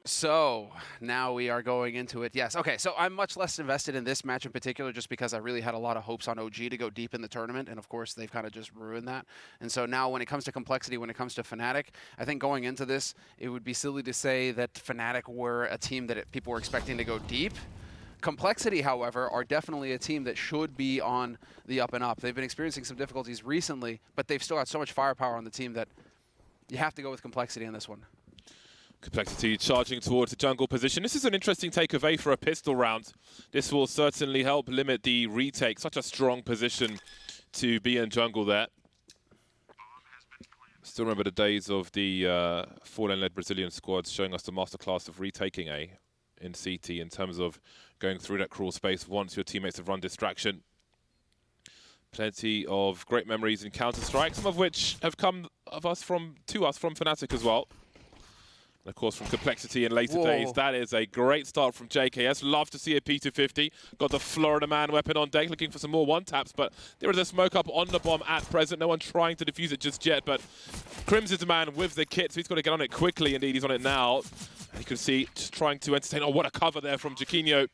So now we are going into it. Yes. Okay. So I'm much less invested in this match in particular just because I really had a lot of hopes on OG to go deep in the tournament. And of course, they've kind of just ruined that. And so now when it comes to complexity, when it comes to Fnatic, I think going into this, it would be silly to say that Fnatic were a team that people were expecting to go deep. Complexity, however, are definitely a team that should be on the up and up. They've been experiencing some difficulties recently, but they've still got so much firepower on the team that you have to go with complexity in this one. Complexity charging towards the jungle position. This is an interesting take of A for a pistol round. This will certainly help limit the retake. Such a strong position to be in jungle there. Still remember the days of the Fallen-led Brazilian squads showing us the masterclass of retaking A in CT in terms of going through that crawl space once your teammates have run distraction. Plenty of great memories in Counter-Strike, some of which have come to us from Fnatic as well. And of course, from Complexity in later days, that is a great start from JKS. Love to see a P250. Got the Florida Man weapon on deck, looking for some more one-taps, but there is a smoke up on the bomb at present. No one trying to defuse it just yet, but Crims is the man with the kit, so he's got to get on it quickly. Indeed, he's on it now. And you can see just trying to entertain. Oh, what a cover there from Jaquinho.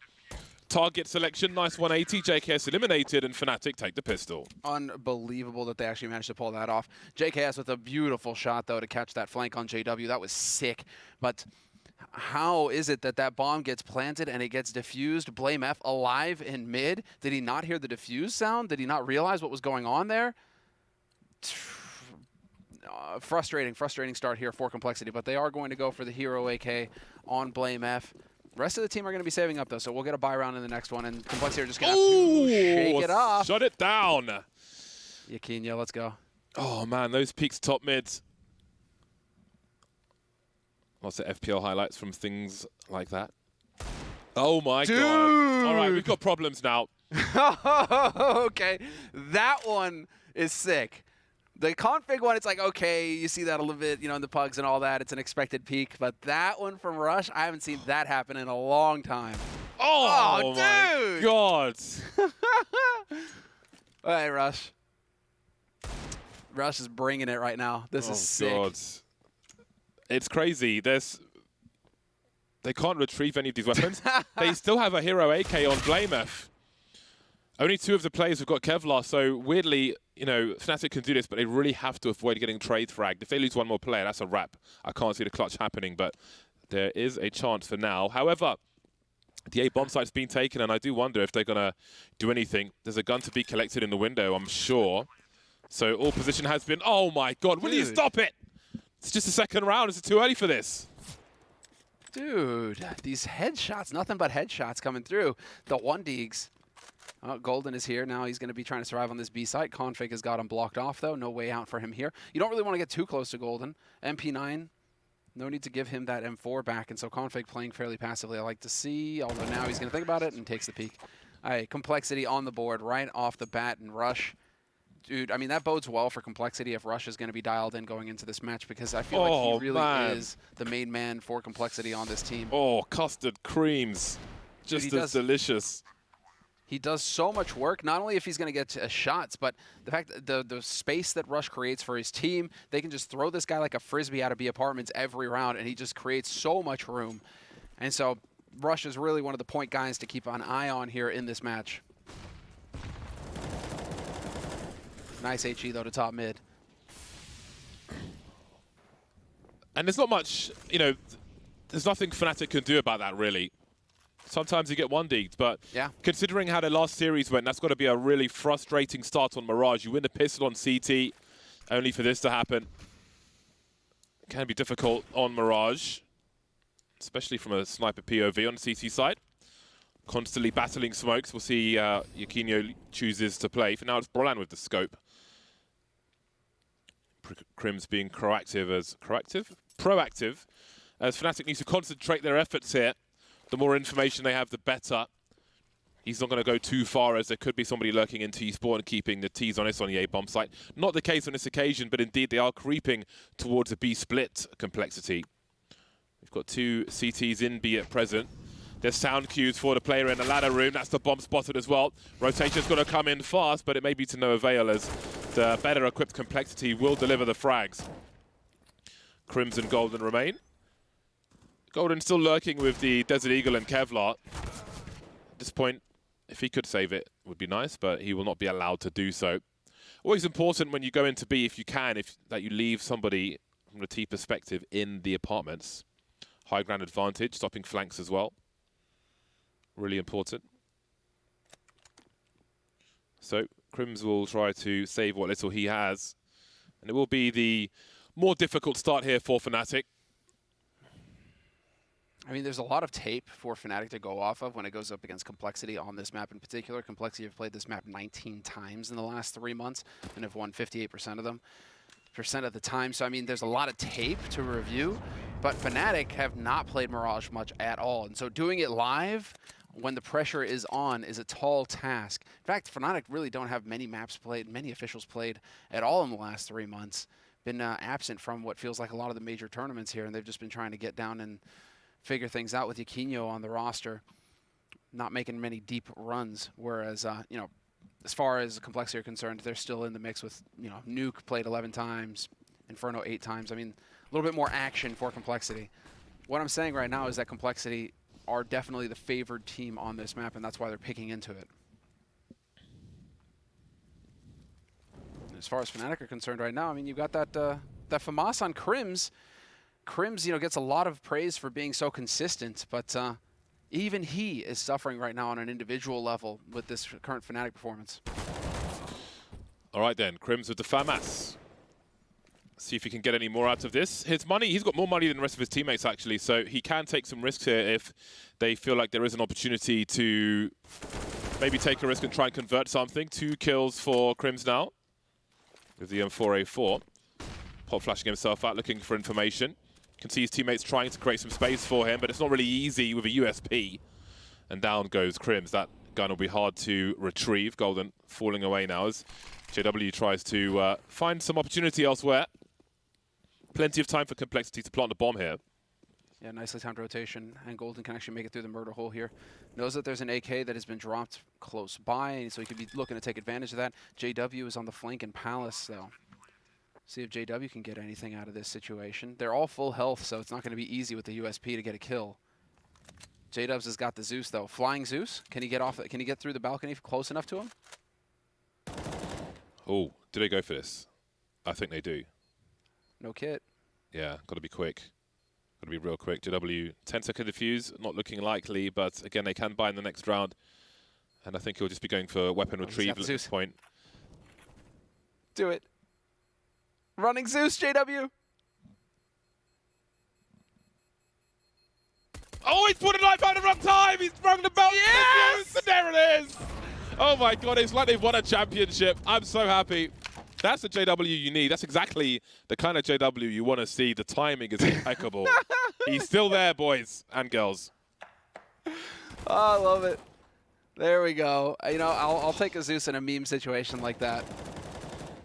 Target selection, nice 180. JKS eliminated, and Fnatic take the pistol. Unbelievable that they actually managed to pull that off. JKS with a beautiful shot, though, to catch that flank on JW. That was sick. But how is it that that bomb gets planted and it gets diffused? Blame F alive in mid? Did he not hear the diffuse sound? Did he not realize what was going on there? Frustrating start here for Complexity, but they are going to go for the hero AK on Blame F. Rest of the team are going to be saving up, though, so we'll get a buy round in the next one, and Complexity are just going to have to shake it off. Shut it down. Yaquinho, let's go. Oh, man, those peaks top mids. Lots of FPL highlights from things like that. Oh, my God. All right, we've got problems now. Okay, that one is sick. The config one, it's like, okay, you see that a little bit, you know, in the pugs and all that. It's an expected peak. But that one from Rush, I haven't seen that happen in a long time. Oh dude! My God. All right, Rush. Rush is bringing it right now. This is sick. God. It's crazy. They can't retrieve any of these weapons. They still have a hero AK on Blame F. Only 2 of the players have got Kevlar, so weirdly, you know, Fnatic can do this, but they really have to avoid getting trade fragged. If they lose one more player, that's a wrap. I can't see the clutch happening, but there is a chance for now. However, the A bomb site's been taken, and I do wonder if they're going to do anything. There's a gun to be collected in the window, I'm sure. So all position has been... Oh, my God. Will you stop it? It's just the second round. Is it too early for this? Dude, these headshots, nothing but headshots coming through. The 1Digs. Oh, Golden is here. Now he's going to be trying to survive on this B site. Config has got him blocked off, though. No way out for him here. You don't really want to get too close to Golden. MP9, no need to give him that M4 back. And so Config playing fairly passively, I like to see. Although now he's going to think about it and takes the peek. All right, Complexity on the board right off the bat, and Rush. Dude, I mean, that bodes well for Complexity if Rush is going to be dialed in going into this match, because I feel like he really is the main man for Complexity on this team. Oh, custard creams. Just as delicious. He does so much work, not only if he's going to get shots, but the fact that the space that Rush creates for his team, they can just throw this guy like a Frisbee out of B apartments every round, and he just creates so much room. And so Rush is really one of the point guys to keep an eye on here in this match. Nice HE, though, to top mid. And there's not much, you know, there's nothing Fnatic can do about that, really. Sometimes you get 1D'd, but considering how the last series went, that's got to be a really frustrating start on Mirage. You win the pistol on CT, only for this to happen. It can be difficult on Mirage, especially from a sniper POV on the CT side. Constantly battling smokes. We'll see Yaquinho chooses to play. For now, it's Brolan with the scope. Crims being proactive as Fnatic needs to concentrate their efforts here. The more information they have, the better. He's not going to go too far, as there could be somebody lurking in T-spawn and keeping the T's honest on the A bomb site. Not the case on this occasion, but indeed they are creeping towards a B split Complexity. We've got 2 CTs in B at present. There's sound cues for the player in the ladder room. That's the bomb spotted as well. Rotation's got to come in fast, but it may be to no avail, as the better equipped Complexity will deliver the frags. Crims and Golden remain. Golden still lurking with the Desert Eagle and Kevlar. At this point, if he could save it, would be nice, but he will not be allowed to do so. Always important when you go into B, if you can, that you leave somebody from a T perspective in the apartments. High ground advantage, stopping flanks as well. Really important. So Crims will try to save what little he has. And it will be the more difficult start here for Fnatic. I mean, there's a lot of tape for Fnatic to go off of when it goes up against Complexity on this map in particular. Complexity have played this map 19 times in the last 3 months and have won 58% of them. Percent of the time. So, I mean, there's a lot of tape to review, but Fnatic have not played Mirage much at all. And so doing it live when the pressure is on is a tall task. In fact, Fnatic really don't have many maps played, many officials played at all in the last 3 months. Been absent from what feels like a lot of the major tournaments here, and they've just been trying to get down and figure things out with Yaquinho on the roster, not making many deep runs. Whereas, you know, as far as Complexity are concerned, they're still in the mix with, you know, Nuke played 11 times, Inferno 8 times. I mean, a little bit more action for Complexity. What I'm saying right now is that Complexity are definitely the favored team on this map, and that's why they're picking into it. As far as Fnatic are concerned right now, I mean, you've got that FAMAS on Crims. Crims, you know, gets a lot of praise for being so consistent, but even he is suffering right now on an individual level with this current Fnatic performance. All right then, Crims with the FAMAS. See if he can get any more out of this. His money, he's got more money than the rest of his teammates actually, so he can take some risks here if they feel like there is an opportunity to maybe take a risk and try and convert something. 2 kills for Crims now with the M4A4. Pop flashing himself out, looking for information. Can see his teammates trying to create some space for him, but it's not really easy with a USP. And down goes Crims. That gun will be hard to retrieve. Golden falling away now as JW tries to find some opportunity elsewhere. Plenty of time for Complexity to plant the bomb here. Yeah, nicely timed rotation, and Golden can actually make it through the murder hole here. Knows that there's an AK that has been dropped close by, so he could be looking to take advantage of that. JW is on the flank in Palace, though. See if JW can get anything out of this situation. They're all full health, so it's not going to be easy with the USP to get a kill. JW has got the Zeus, though. Flying Zeus. Can he get off? Can he get through the balcony close enough to him? Oh, do they go for this? I think they do. No kit. Yeah, got to be quick. Got to be real quick. JW, 10-second defuse, not looking likely, but again, they can buy in the next round. And I think he'll just be going for weapon retrieval at this point. Do it. Running Zeus, JW. Oh, he's put a knife out of wrong time. He's rung the bell. Yes! And there it is. Oh my God, it's like they've won a championship. I'm so happy. That's the JW you need. That's exactly the kind of JW you want to see. The timing is impeccable. He's still there, boys and girls. Oh, I love it. There we go. You know, I'll take a Zeus in a meme situation like that.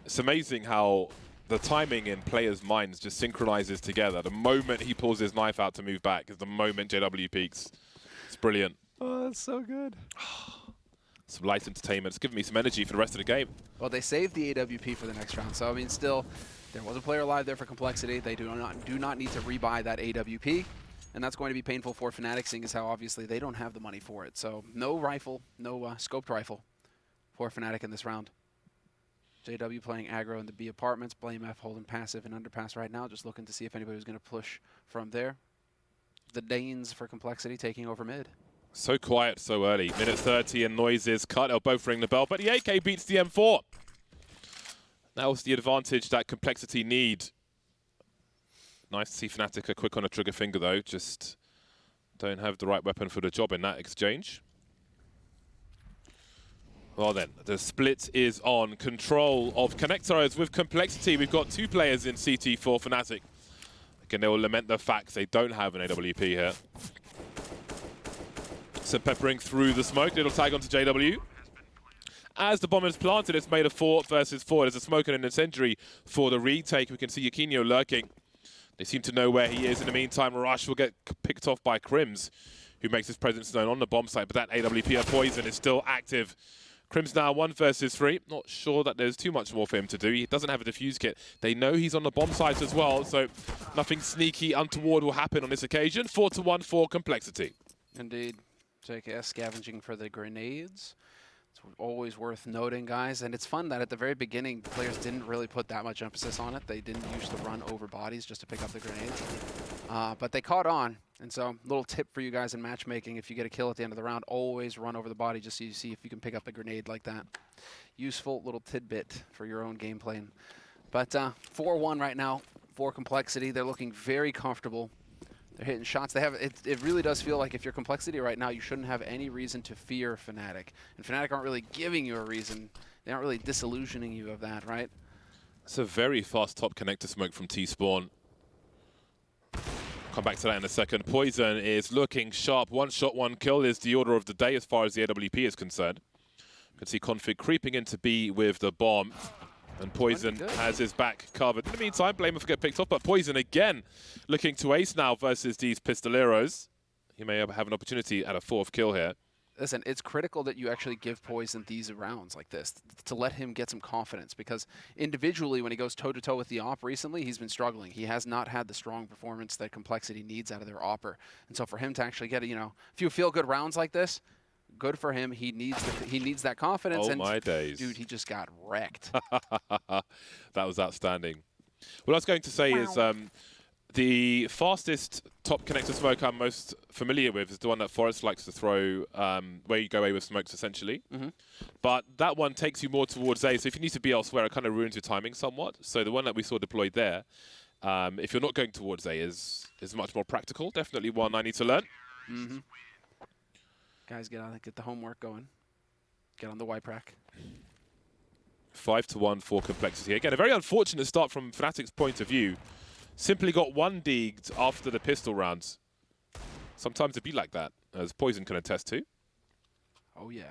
It's amazing how the timing in players' minds just synchronizes together. The moment he pulls his knife out to move back is the moment JW peaks. It's brilliant. Oh, that's so good. Some light entertainment. It's giving me some energy for the rest of the game. Well, they saved the AWP for the next round, so I mean, still, there was a player alive there for Complexity. They do not need to rebuy that AWP, and that's going to be painful for Fnatic, seeing as how obviously they don't have the money for it. So no rifle, no scoped rifle for Fnatic in this round. JW playing aggro in the B apartments. Blame F holding passive and underpass right now, just looking to see if anybody was going to push from there. The Danes for Complexity taking over mid. So quiet so early. Minute 30 and noises cut. They'll both ring the bell, but the AK beats the M4. That was the advantage that Complexity need. Nice to see Fnatic are quick on a trigger finger though. Just don't have the right weapon for the job in that exchange. Well then, the split is on. Control of connectors with Complexity. We've got 2 players in CT for Fnatic. Again, they will lament the fact they don't have an AWP here. So peppering through the smoke, it'll tag onto JW. As the bomb is planted, it's made a 4 versus 4. There's a smoke and an incendiary for the retake. We can see Yaquinho lurking. They seem to know where he is. In the meantime, Mirage will get picked off by Crims, who makes his presence known on the bomb site, but that AWP poison is still active. Crim's now 1 versus 3. Not sure that there's too much more for him to do. He doesn't have a defuse kit. They know he's on the bomb site as well, so nothing sneaky, untoward will happen on this occasion. 4-1 for Complexity. Indeed. JKS scavenging for the grenades. It's always worth noting, guys. And it's fun that at the very beginning, players didn't really put that much emphasis on it. They didn't use the run over bodies just to pick up the grenades. But they caught on. And so, little tip for you guys in matchmaking, if you get a kill at the end of the round, always run over the body just so you see if you can pick up a grenade like that. Useful little tidbit for your own gameplay. But 4-1 right now for Complexity. They're looking very comfortable. They're hitting shots. They have it really does feel like if you're Complexity right now, you shouldn't have any reason to fear Fnatic. And Fnatic aren't really giving you a reason. They aren't really disillusioning you of that, right? It's a very fast top connector smoke from T-Spawn. Come back to that in a second. Poison is looking sharp. 1 shot, 1 kill is the order of the day as far as the AWP is concerned. You can see Config creeping into B with the bomb. And Poison has his back covered. In the meantime, Blamer get picked off, but Poison again looking to ace now versus these Pistoleros. He may have an opportunity at a 4th kill here. Listen, it's critical that you actually give Poison these rounds like this to let him get some confidence, because individually when he goes toe-to-toe with the op recently, he's been struggling. He has not had the strong performance that Complexity needs out of their opper. And so for him to actually get, a few feel-good rounds like this, good for him. He needs that confidence. Oh, and my days. Dude, he just got wrecked. That was outstanding. What I was going to say is the fastest top connector smoke I'm most familiar with is the one that Forrest likes to throw, where you go away with smokes, essentially. But that one takes you more towards A, so if you need to be elsewhere, it kind of ruins your timing somewhat. So the one that we saw deployed there, if you're not going towards A, is much more practical. Definitely one I need to learn. Guys, get the homework going. Get on the wipe rack. 5-1 for Complexity. Again, a very unfortunate start from Fnatic's point of view. Simply got 1 degged after the pistol rounds. Sometimes it'd be like that, as Poison can attest to. Oh, yeah.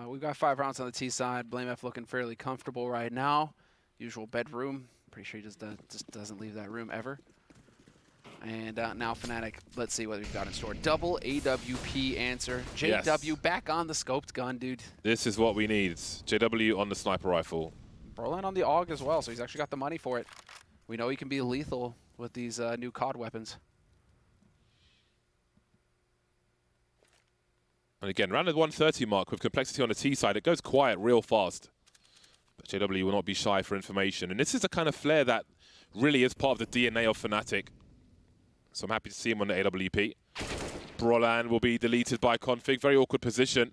We've got 5 rounds on the T side. BlameF looking fairly comfortable right now. Usual bedroom. Pretty sure he just doesn't leave that room ever. And now Fnatic, let's see what we've got in store. Double AWP answer. JW back on the scoped gun, dude. This is what we need. JW on the sniper rifle. Brolin on the AUG as well, so he's actually got the money for it. We know he can be lethal with these new COD weapons. And again, around the 130 mark with Complexity on the T side, it goes quiet real fast. But JW will not be shy for information. And this is a kind of flare that really is part of the DNA of Fnatic. So I'm happy to see him on the AWP. Brolin will be deleted by Config. Very awkward position.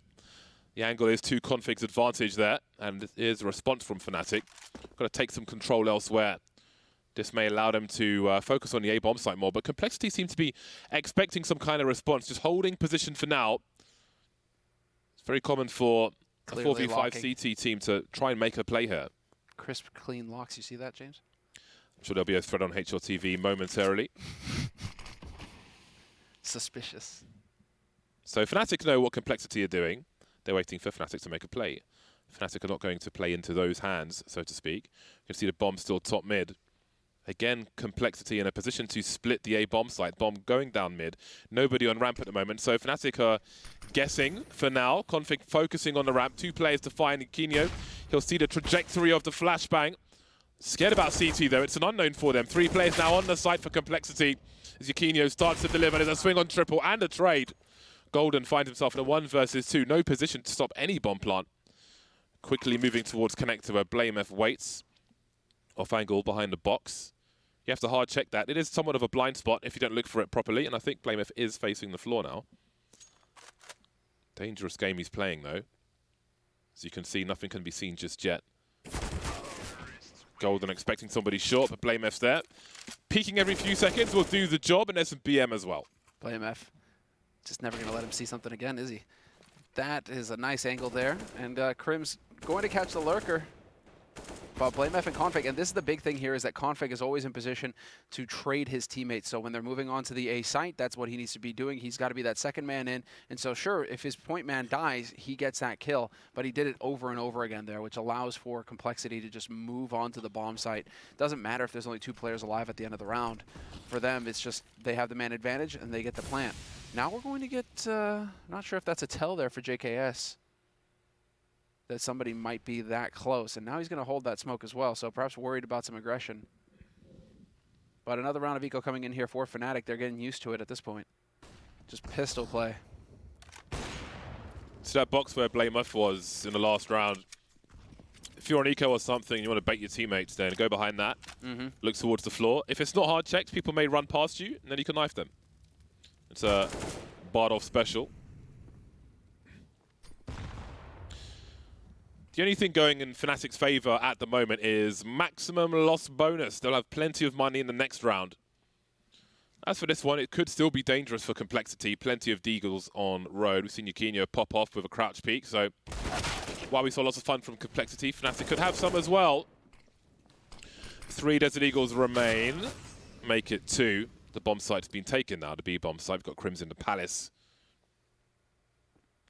The angle is to Config's advantage there. And here's a response from Fnatic. Got to take some control elsewhere. This may allow them to focus on the A-bomb site more. But Complexity seems to be expecting some kind of response. Just holding position for now. It's very common for a 4v5 CT team to try and make a play here. Crisp, clean locks. You see that, James? I'm sure there'll be a thread on HLTV momentarily. Suspicious. So Fnatic know what Complexity are doing. They're waiting for Fnatic to make a play. Fnatic are not going to play into those hands, so to speak. You can see the bomb still top mid. Again, Complexity in a position to split the A-bomb site. Bomb going down mid. Nobody on ramp at the moment. So Fnatic are guessing for now. Config focusing on the ramp. 2 players to find Iquinho. He'll see the trajectory of the flashbang. Scared about CT though. It's an unknown for them. 3 players now on the site for Complexity. As Iquinho starts to deliver. There's a swing on triple and a trade. Golden finds himself in a 1 versus 2. No position to stop any bomb plant. Quickly moving towards connector where BlameF waits. Off angle behind the box. You have to hard check that. It is somewhat of a blind spot if you don't look for it properly, and I think BlameF is facing the floor now. Dangerous game he's playing though. As you can see, nothing can be seen just yet. Golden expecting somebody short, but BlameF's there. Peeking every few seconds will do the job, and there's some BM as well. BlameF just never going to let him see something again, is he? That is a nice angle there, and Crim's going to catch the lurker. But BlameF and Config, and this is the big thing here, is that Config is always in position to trade his teammates. So when they're moving on to the A site, that's what he needs to be doing. He's got to be that second man in. And so sure, if his point man dies, he gets that kill. But he did it over and over again there, which allows for Complexity to just move on to the bomb site. Doesn't matter if there's only 2 players alive at the end of the round. For them, it's just they have the man advantage and they get the plant. Now we're going to get, not sure if that's a tell there for JKS. that somebody might be that close. And now he's going to hold that smoke as well, so perhaps worried about some aggression. But another round of eco coming in here for Fnatic. They're getting used to it at this point. Just pistol play. So that box where Blamemuff was in the last round, if you're on eco or something and you want to bait your teammates, then go behind that. Look towards the floor. If it's not hard checked, people may run past you, and then you can knife them. It's a Bardolph special. The only thing going in Fnatic's favor at the moment is maximum loss bonus. They'll have plenty of money in the next round. As for this one, it could still be dangerous for Complexity. Plenty of Deagles on road. We've seen Yukinho pop off with a crouch peek, so while we saw lots of fun from Complexity, Fnatic could have some as well. 3 Desert Eagles remain. Make it 2. The bomb site's been taken now, the B bomb site. We've got Crimson the Palace.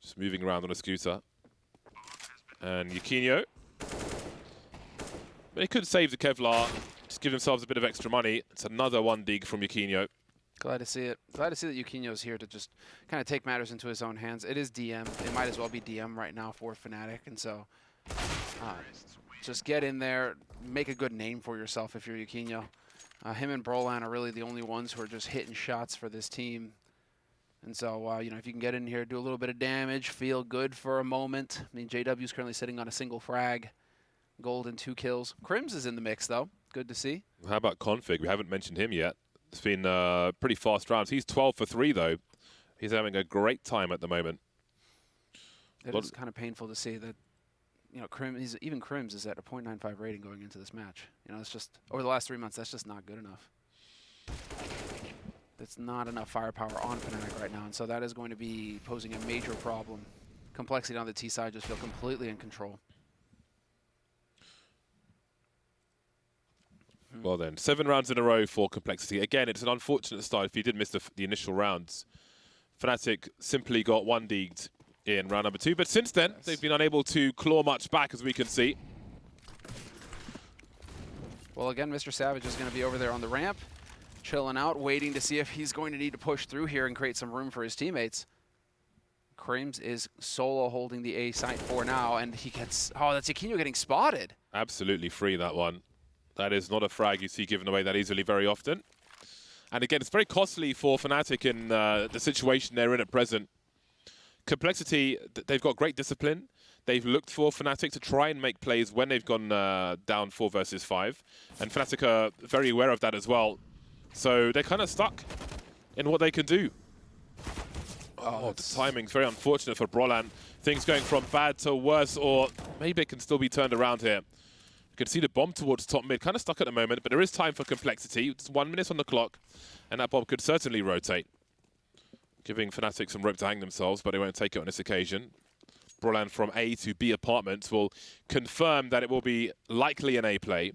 Just moving around on a scooter. And Yukinho. They could save the Kevlar, just give themselves a bit of extra money. It's another 1 dig from Yukinho. Glad to see it. Glad to see that Yukinho's here to just kind of take matters into his own hands. It is DM. It might as well be DM right now for Fnatic. And so just get in there, make a good name for yourself if you're Yukinho. Him and Brolan are really the only ones who are just hitting shots for this team. And so, you know, if you can get in here, do a little bit of damage, feel good for a moment. I mean, JW's currently sitting on a single frag. Golden 2 kills. Crims is in the mix, though. Good to see. How about Config? We haven't mentioned him yet. It's been pretty fast rounds. He's 12 for 3, though. He's having a great time at the moment. It is kind of painful to see that, you know, even Crims is at a .95 rating going into this match. You know, it's just, over the last 3 months, that's just not good enough. That's not enough firepower on Fnatic right now, and so that is going to be posing a major problem. Complexity on the T side just feel completely in control. Well then, 7 rounds in a row for Complexity. Again, it's an unfortunate start if you did miss the initial rounds. Fnatic simply got 1 digged in round number 2, but since then, they've been unable to claw much back, as we can see. Well, again, Mr. Savage is going to be over there on the ramp, chilling out, waiting to see if he's going to need to push through here and create some room for his teammates. Crims is solo holding the A site for now, and he gets... Oh, that's Yukinho getting spotted. Absolutely free, that one. That is not a frag you see given away that easily very often. And again, it's very costly for Fnatic in the situation they're in at present. Complexity, they've got great discipline. They've looked for Fnatic to try and make plays when they've gone down 4 versus 5. And Fnatic are very aware of that as well. So they're kind of stuck in what they can do. Oh, the timing's very unfortunate for Brolan. Things going from bad to worse, or maybe it can still be turned around here. You can see the bomb towards top mid, kind of stuck at the moment, but there is time for Complexity. It's 1 minute on the clock, and that bomb could certainly rotate, giving Fnatic some rope to hang themselves, but they won't take it on this occasion. Brolan from A to B apartments will confirm that it will be likely an A play. You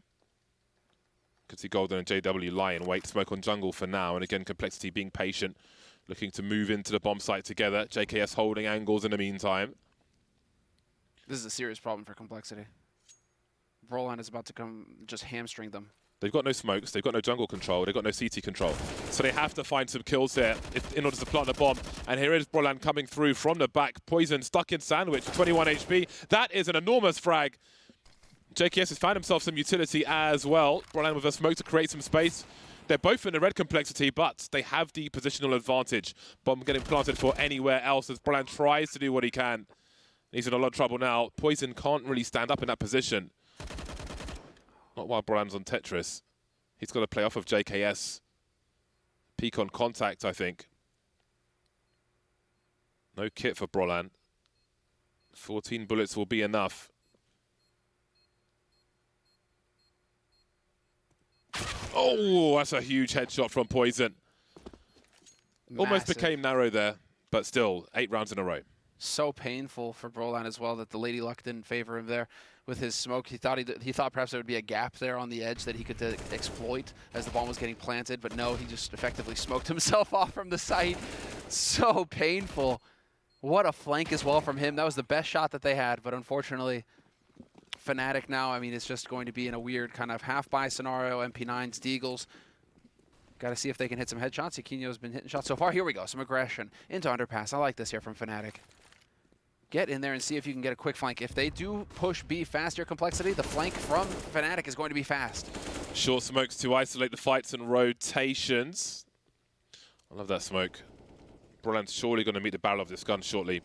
can see Golden and JW lie in wait, smoke on jungle for now, and again, Complexity being patient, looking to move into the bomb site together. JKS holding angles in the meantime. This is a serious problem for Complexity. Brolan is about to come just hamstring them. They've got no smokes, they've got no jungle control, they've got no CT control. So they have to find some kills here in order to plant the bomb. And here is Brolan coming through from the back. Poison stuck in Sandwich, 21 HP. That is an enormous frag. JKS has found himself some utility as well. Brolan with a smoke to create some space. They're both in the red Complexity, but they have the positional advantage. Bomb getting planted for anywhere else as Brolan tries to do what he can. He's in a lot of trouble now. Poison can't really stand up in that position. Not while Brolan's on Tetris. He's got to play off of JKS. Peak on contact, I think. No kit for Brolan. 14 bullets will be enough. Oh, that's a huge headshot from Poison. Massive. Almost became narrow there, but still, 8 rounds in a row. So painful for Brolan as well that the Lady Luck didn't favor him there with his smoke. He thought perhaps there would be a gap there on the edge that he could exploit as the bomb was getting planted, but no, he just effectively smoked himself off from the site. So painful. What a flank as well from him. That was the best shot that they had, but unfortunately, Fnatic now, I mean, it's just going to be in a weird kind of half-buy scenario. MP9s, Deagles. Got to see if they can hit some headshots. Yukinho's been hitting shots so far. Here we go, some aggression into underpass. I like this here from Fnatic. get in there and see if you can get a quick flank. If they do push B faster complexity, the flank from Fnatic is going to be fast. Short smokes to isolate the fights and rotations. I love that smoke. Brilliant's surely going to meet the barrel of this gun shortly.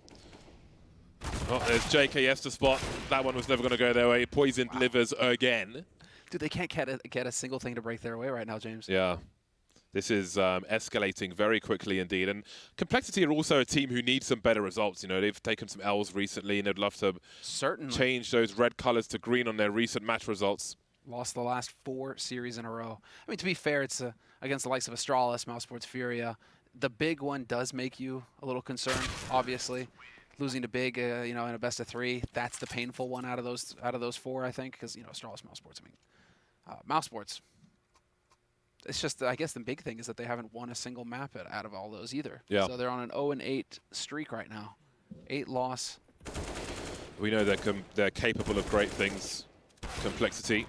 Oh, there's JKS to spot. That one was never going to go their way. Poison delivers again. Dude, they can't get a single thing to break their way right now, James. Yeah. This is escalating very quickly indeed. And Complexity are also a team who needs some better results. You know, they've taken some L's recently and they'd love to change those red colors to green on their recent match results. Lost the last 4 series in a row. I mean, to be fair, it's against the likes of Astralis, Mousesports, Furia. The big one does make you a little concerned, obviously. Losing to big, you know, in a best of 3, that's the painful one out of those 4, I think, because, you know, Astralis, Mousesports, I mean, Mousesports. It's just, I guess the big thing is that they haven't won a single map out of all those either. Yeah. So they're on an 0-8 streak right now. 8 loss. We know they're capable of great things. Complexity.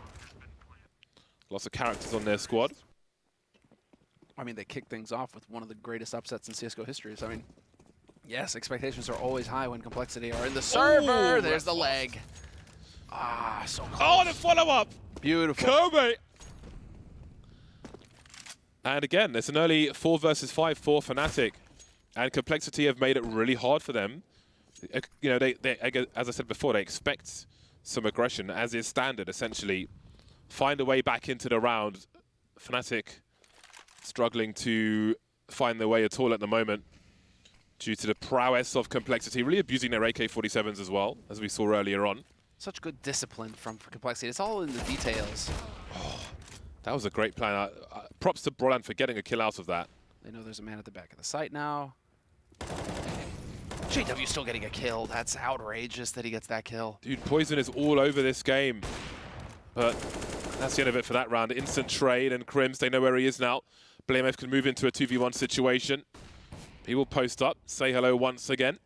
Lots of characters on their squad. I mean, they kicked things off with one of the greatest upsets in CSGO history. So, I mean, yes, expectations are always high when Complexity are in the server. There's the leg. Ah, so close. Oh, the follow-up! Beautiful. Kobe! And again, it's an early 4 versus 5 for Fnatic. And Complexity have made it really hard for them. You know, they as I said before, they expect some aggression, as is standard, essentially. Find a way back into the round. Fnatic struggling to find their way at all at the moment due to the prowess of Complexity, really abusing their AK-47s as well, as we saw earlier on. Such good discipline from Complexity. It's all in the details. Oh, that was a great plan. Props to Broland for getting a kill out of that. They know there's a man at the back of the site now. JW still getting a kill. That's outrageous that he gets that kill. Dude, Poison is all over this game. But that's the end of it for that round. Instant trade, and Crims, they know where he is now. BlameF can move into a 2v1 situation. He will post up, say hello once again.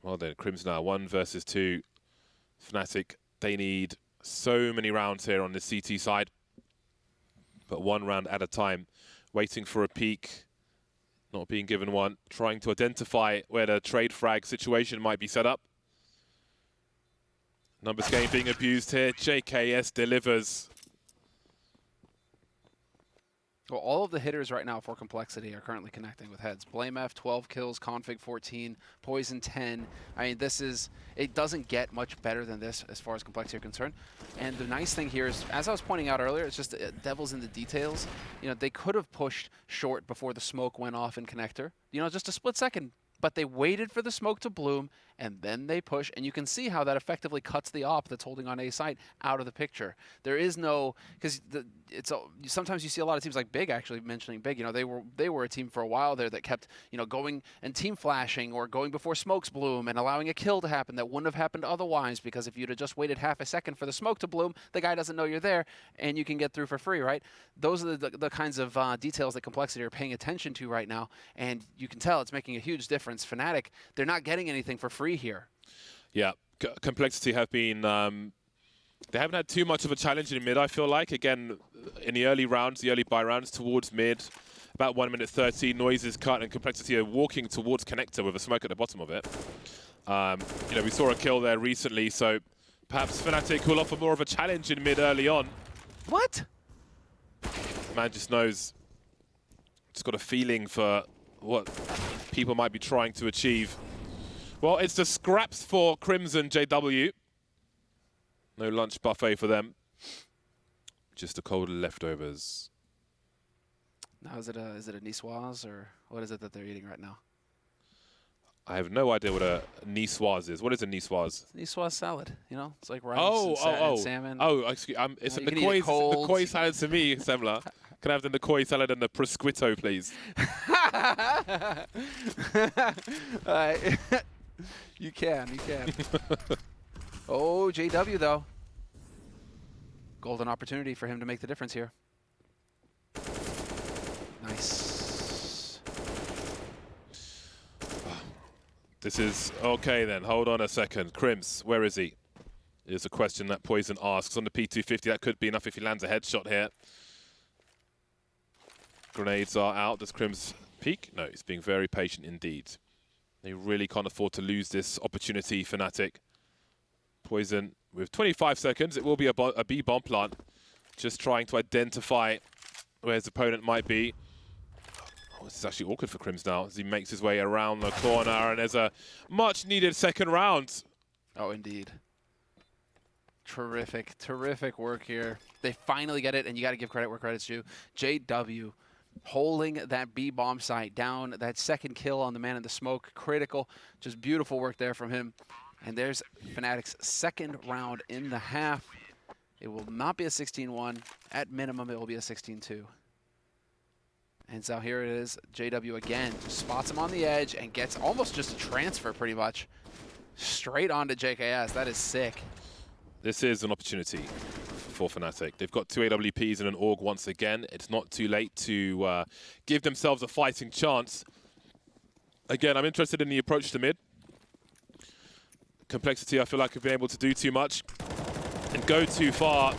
Well then, Crims now 1 versus 2. Fnatic, they need so many rounds here on the CT side. But 1 round at a time. Waiting for a peek. Not being given one. Trying to identify where the trade frag situation might be set up. Numbers game being abused here. JKS delivers. Well, all of the hitters right now for Complexity are currently connecting with heads. BlameF, 12 kills, Config, 14, Poison, 10. I mean, it doesn't get much better than this as far as Complexity are concerned. And the nice thing here is, as I was pointing out earlier, it's just devil's in the details. You know, they could have pushed short before the smoke went off in connector. You know, just a split second. But they waited for the smoke to bloom, and then they push, and you can see how that effectively cuts the op that's holding on A site out of the picture. There is no, because sometimes you see a lot of teams like Big, actually mentioning Big. You know, they were a team for a while there that kept, you know, going and team flashing or going before smokes bloom and allowing a kill to happen that wouldn't have happened otherwise, because if you'd have just waited half a second for the smoke to bloom, the guy doesn't know you're there, and you can get through for free, right? Those are the kinds of details that Complexity are paying attention to right now, and you can tell it's making a huge difference. Fnatic, they're not getting anything for free here. Yeah, Complexity have been, they haven't had too much of a challenge in mid, I feel like. Again, in the early rounds, the early buy rounds towards mid, about 1 minute 30, noise is cut, and Complexity are walking towards connector with a smoke at the bottom of it. You know, we saw a kill there recently, so perhaps Fnatic will offer more of a challenge in mid early on. What? Man just knows, just got a feeling for what people might be trying to achieve. Well, it's the scraps for Crimson JW. No lunch buffet for them. Just the cold leftovers. Now, is it a niçoise, or what is it that they're eating right now? I have no idea what a niçoise is. What is a niçoise? Niçoise salad, you know? It's like rice and salmon. Oh, excuse me. It's the koi salad to me, Semla. Can I have the Nikoi salad and the prosciutto, please? You can. Oh, JW, though. Golden opportunity for him to make the difference here. Nice. This is... Okay, then. Hold on a second. Crims, where is he? Is a question that Poison asks. On the P250, that could be enough if he lands a headshot here. Grenades are out. Does Crims peek? No, he's being very patient indeed. They really can't afford to lose this opportunity, Fnatic. Poison with 25 seconds. It will be a B bomb plant. Just trying to identify where his opponent might be. Oh, this is actually awkward for Crims now as he makes his way around the corner, and there's a much needed second round. Oh, indeed. Terrific, terrific work here. They finally get it, and you got to give credit where credit's due. JW holding that B bomb site down. That second kill on the man in the smoke, critical. Just beautiful work there from him. And there's Fnatic's second round in the half. It will not be a 16-1. At minimum, it will be a 16-2. And so here it is. JW again just spots him on the edge and gets almost just a transfer pretty much straight onto JKS. That is sick. This is an opportunity for Fnatic. They've got 2 AWPs and an AUG once again. It's not too late to give themselves a fighting chance. Again, I'm interested in the approach to mid. Complexity, I feel like, have been able to do too much and go too far,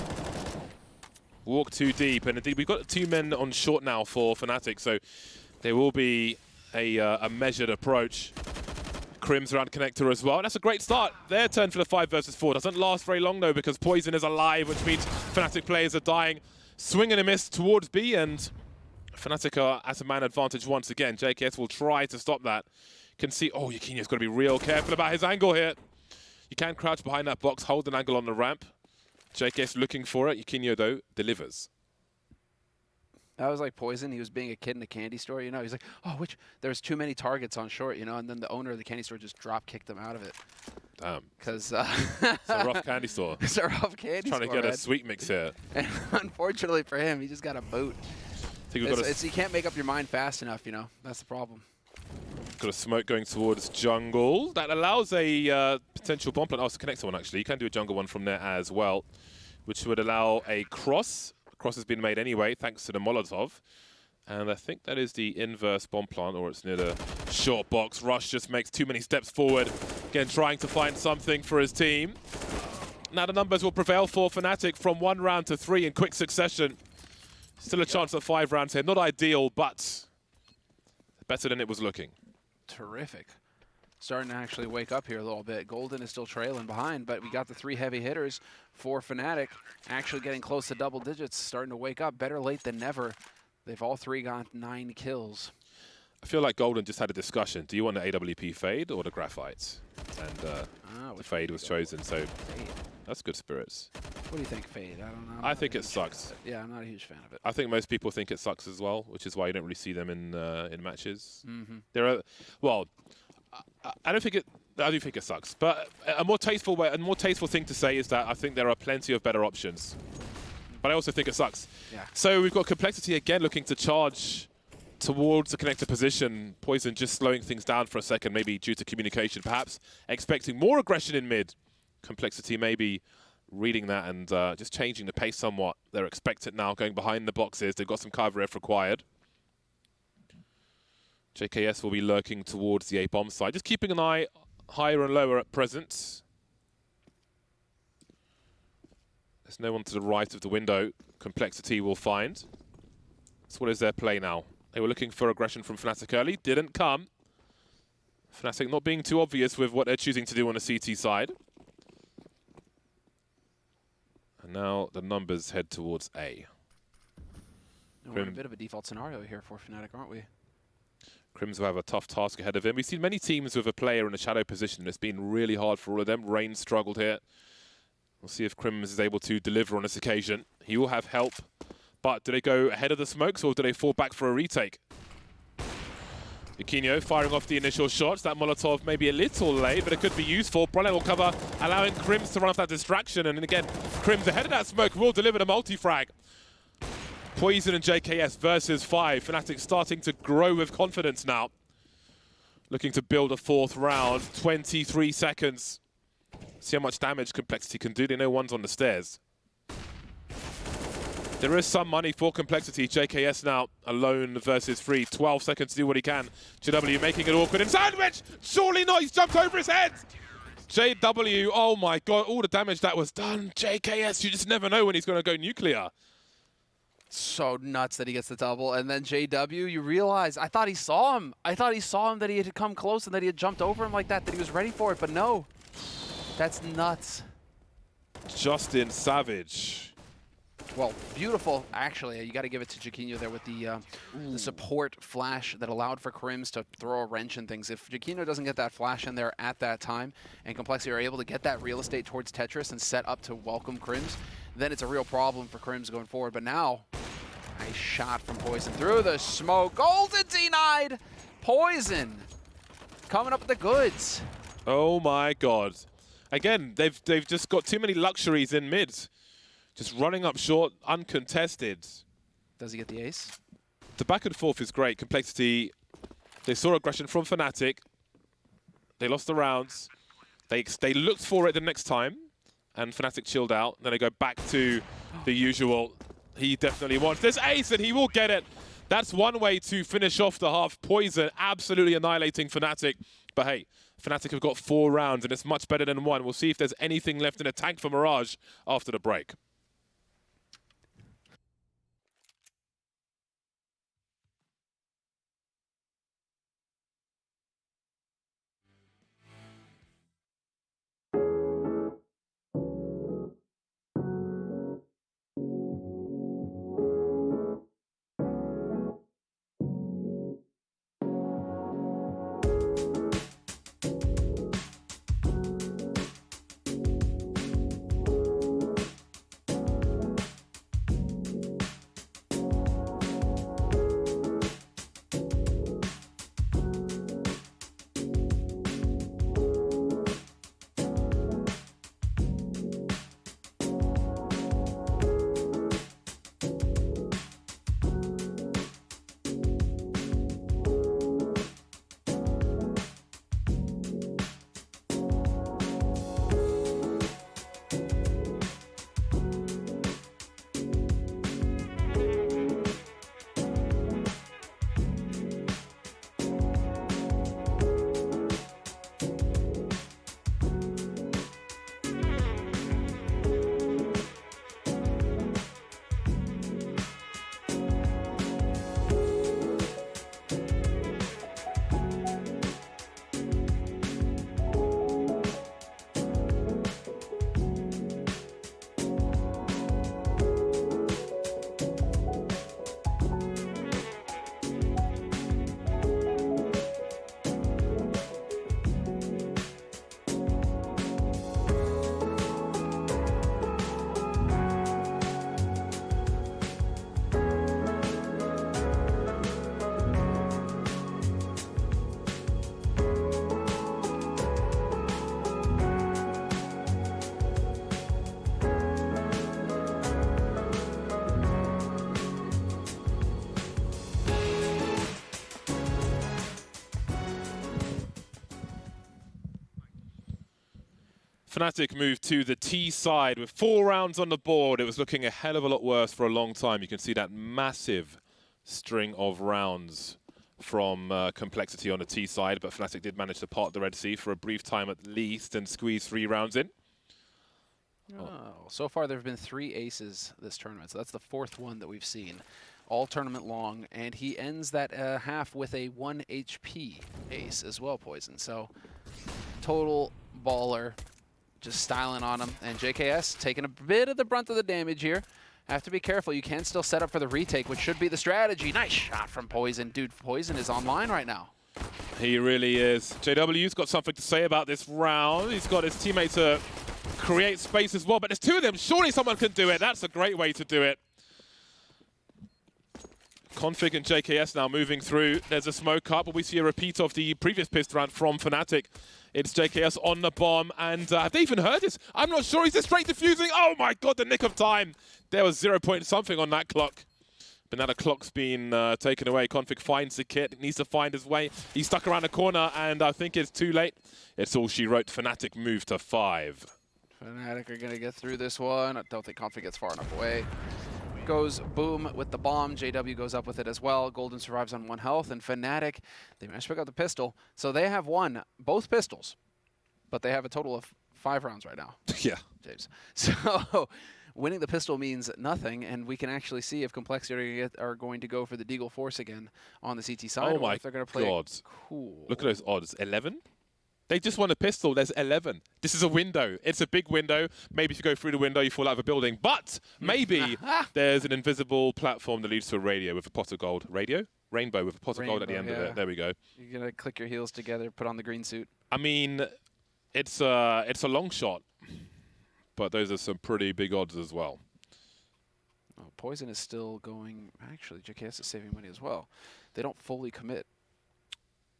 walk too deep. And indeed, we've got 2 men on short now for Fnatic, so there will be a measured approach. Crims around connector as well. And that's a great start. Their turn for the 5 versus 4. Doesn't last very long though because Poison is alive, which means Fnatic players are dying. Swing and a miss towards B, and Fnatic are at a man advantage once again. JKS will try to stop that. Can see, oh, Yakinyo's got to be real careful about his angle here. You can crouch behind that box, hold an angle on the ramp. JKS looking for it. Yakinyo though delivers. That was like Poison. He was being a kid in a candy store, you know. He's like, oh, there's too many targets on short, you know. And then the owner of the candy store just drop kicked him out of it. Damn. Because it's a rough candy store. It's a rough candy store. Trying to get a sweet mix here. And unfortunately for him, he just got a boot. You can't make up your mind fast enough, you know. That's the problem. Got a smoke going towards jungle. That allows a potential bomb plant. Oh, it's a connector one actually. You can do a jungle one from there as well, which would allow a cross. Cross has been made anyway, thanks to the Molotov. And I think that is the inverse bomb plant, or it's near the short box. Rush just makes too many steps forward. Again, trying to find something for his team. Now the numbers will prevail for Fnatic from 1 round to 3 in quick succession. Still a chance at 5 rounds here. Not ideal, but better than it was looking. Terrific. Starting to actually wake up here a little bit. Golden is still trailing behind, but we got the 3 heavy hitters for Fnatic actually getting close to double digits, starting to wake up. Better late than never. They've all 3 got 9 kills. I feel like Golden just had a discussion. Do you want the AWP fade or the graphite? And the fade was chosen, so fade. That's good spirits. What do you think, fade? I don't know. I think it sucks. Yeah, I'm not a huge fan of it. I think most people think it sucks as well, which is why you don't really see them in matches. Mm-hmm. There are, well, I do think it sucks, but a more tasteful thing to say is that I think there are plenty of better options. But I also think it sucks. Yeah. So we've got Complexity again looking to charge towards the connector position. Poison just slowing things down for a second, maybe due to communication, perhaps expecting more aggression in mid. Complexity maybe reading that and just changing the pace somewhat. They're expectant now, going behind the boxes. They've got some cover if required. JKS will be lurking towards the A-bomb side, just keeping an eye higher and lower at present. There's no one to the right of the window. Complexity will find. So what is their play now? They were looking for aggression from Fnatic early. Didn't come. Fnatic not being too obvious with what they're choosing to do on the CT side. And now the numbers head towards A. We're in a bit of a default scenario here for Fnatic, aren't we? Crims will have a tough task ahead of him. We've seen many teams with a player in a shadow position. It's been really hard for all of them. Rain struggled here. We'll see if Crims is able to deliver on this occasion. He will have help. But do they go ahead of the smokes or do they fall back for a retake? Yakinyo firing off the initial shots. That Molotov may be a little late, but it could be useful. Brolin will cover, allowing Crims to run off that distraction. And again, Crims ahead of that smoke will deliver the multi-frag. Poison and JKS versus 5. Fnatic starting to grow with confidence now. Looking to build a 4th round. 23 seconds. See how much damage Complexity can do. They know one's on the stairs. There is some money for Complexity. JKS now alone versus 3. 12 seconds to do what he can. JW making it awkward. And sandwich! Surely not. He's jumped over his head. JW, oh my god, all the damage that was done. JKS, you just never know when he's going to go nuclear. So nuts that he gets the double. And then JW, you realize, I thought he saw him. I thought he saw him, that he had come close and that he had jumped over him like that he was ready for it. But no, that's nuts. Justin Savage. Well, beautiful. Actually, you got to give it to Jaquinho there with the support flash that allowed for Crims to throw a wrench and things. If Jaquinho doesn't get that flash in there at that time, and Complexity are able to get that real estate towards Tetris and set up to welcome Crims, then it's a real problem for Crims going forward. But now, nice shot from Poison through the smoke. Golden denied! Poison coming up with the goods. Oh my God. Again, they've just got too many luxuries in mid. Just running up short, uncontested. Does he get the ace? The back and forth is great. Complexity, they saw aggression from Fnatic. They lost the rounds. They looked for it the next time, and Fnatic chilled out. Then they go back to the usual. He definitely wants this ace, and he will get it. That's one way to finish off the half. Poison absolutely annihilating Fnatic. But hey, Fnatic have got 4 rounds, and it's much better than 1. We'll see if there's anything left in the tank for Mirage after the break. Fnatic moved to the T side with 4 rounds on the board. It was looking a hell of a lot worse for a long time. You can see that massive string of rounds from Complexity on the T side, but Fnatic did manage to part the Red Sea for a brief time at least and squeeze 3 rounds in. Oh, so far there have been 3 aces this tournament, so that's the 4th one that we've seen all tournament long, and he ends that half with a 1 HP ace as well, Poison. So total baller, just styling on him, and JKS taking a bit of the brunt of the damage here. Have to be careful. You can still set up for the retake, which should be the strategy. Nice shot from Poison. Dude, Poison is online right now. He really is. JW's got something to say about this round. He's got his teammate to create space as well, but there's 2 of them. Surely someone can do it. That's a great way to do it. Config and JKS now moving through. There's a smoke up, but we see a repeat of the previous pissed round from Fnatic. It's JKS on the bomb, and have they even heard this? I'm not sure. He's just straight defusing. Oh my God, the nick of time. There was 0 point something on that clock. But now the clock's been taken away. Config finds the kit, needs to find his way. He's stuck around the corner, and I think it's too late. It's all she wrote. Fnatic move to 5. Fnatic are going to get through this one. I don't think Config gets far enough away. Goes boom with the bomb. JW goes up with it as well. Golden survives on 1 health, and Fnatic, they managed to pick up the pistol. So they have won both pistols, but they have a total of 5 rounds right now. Yeah. James. So winning the pistol means nothing, and we can actually see if Complexity are going to go for the Deagle Force again on the CT side, Oh or my if they're going to play God. cool. Look at those odds. 11? They just won a pistol. There's 11. This is a window. It's a big window. Maybe if you go through the window, you fall out of a building. But maybe there's an invisible platform that leads to a radio with a pot of gold. Radio? Rainbow with a pot of gold at the end of it. There we go. You're going to click your heels together, put on the green suit. I mean, it's a long shot, but those are some pretty big odds as well. Oh, Poison is still going. Actually, JKS is saving money as well. They don't fully commit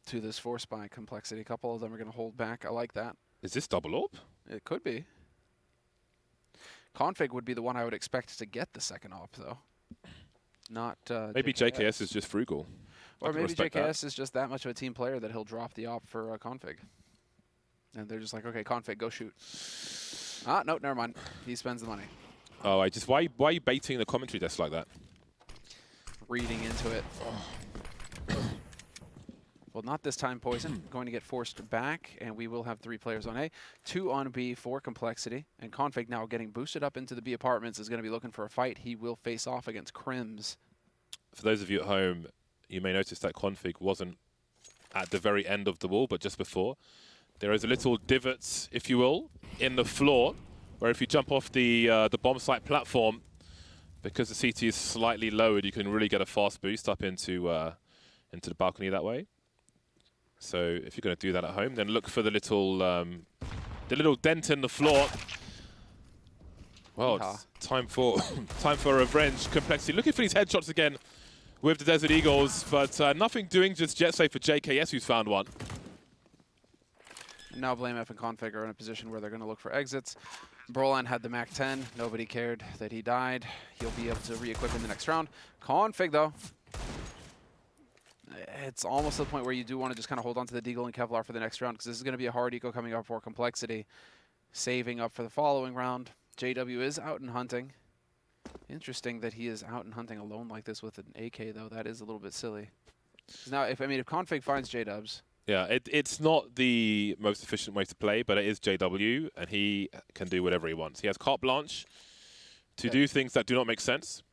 to this Force by Complexity. A couple of them are going to hold back. I like that. Is this double orb? It could be. Config would be the one I would expect to get the second op, though. Not maybe JKS is just frugal. Or maybe JKS is just that much of a team player that he'll drop the op for Config. And they're just like, okay, Config, go shoot. Ah, no, never mind. He spends the money. Oh, why are you baiting the commentary desk like that? Reading into it. Well, not this time, Poison. Going to get forced back, and we will have 3 players on A. 2 on B for Complexity. And Config now getting boosted up into the B apartments is going to be looking for a fight. He will face off against Crims. For those of you at home, you may notice that Config wasn't at the very end of the wall, but just before. There is a little divot, if you will, in the floor, where if you jump off the bomb site platform, because the CT is slightly lowered, you can really get a fast boost up into the balcony that way. So if you're going to do that at home, then look for the little dent in the floor. Well, it's time for revenge. Complexity looking for these headshots again with the Desert Eagles, but nothing doing just yet, save for JKS, who's found one. Now BlameF and Config are in a position where they're going to look for exits. Brolan had the MAC-10. Nobody cared that he died. He'll be able to re-equip in the next round. Config, though, it's almost to the point where you do want to just kind of hold on to the Deagle and Kevlar for the next round, because this is going to be a hard eco coming up for Complexity. Saving up for the following round. JW is out and hunting. Interesting that he is out and hunting alone like this with an AK, though. That is a little bit silly. Now, if Config finds J-Dubs... Yeah, it's not the most efficient way to play, but it is JW, and he can do whatever he wants. He has carte blanche to do things that do not make sense.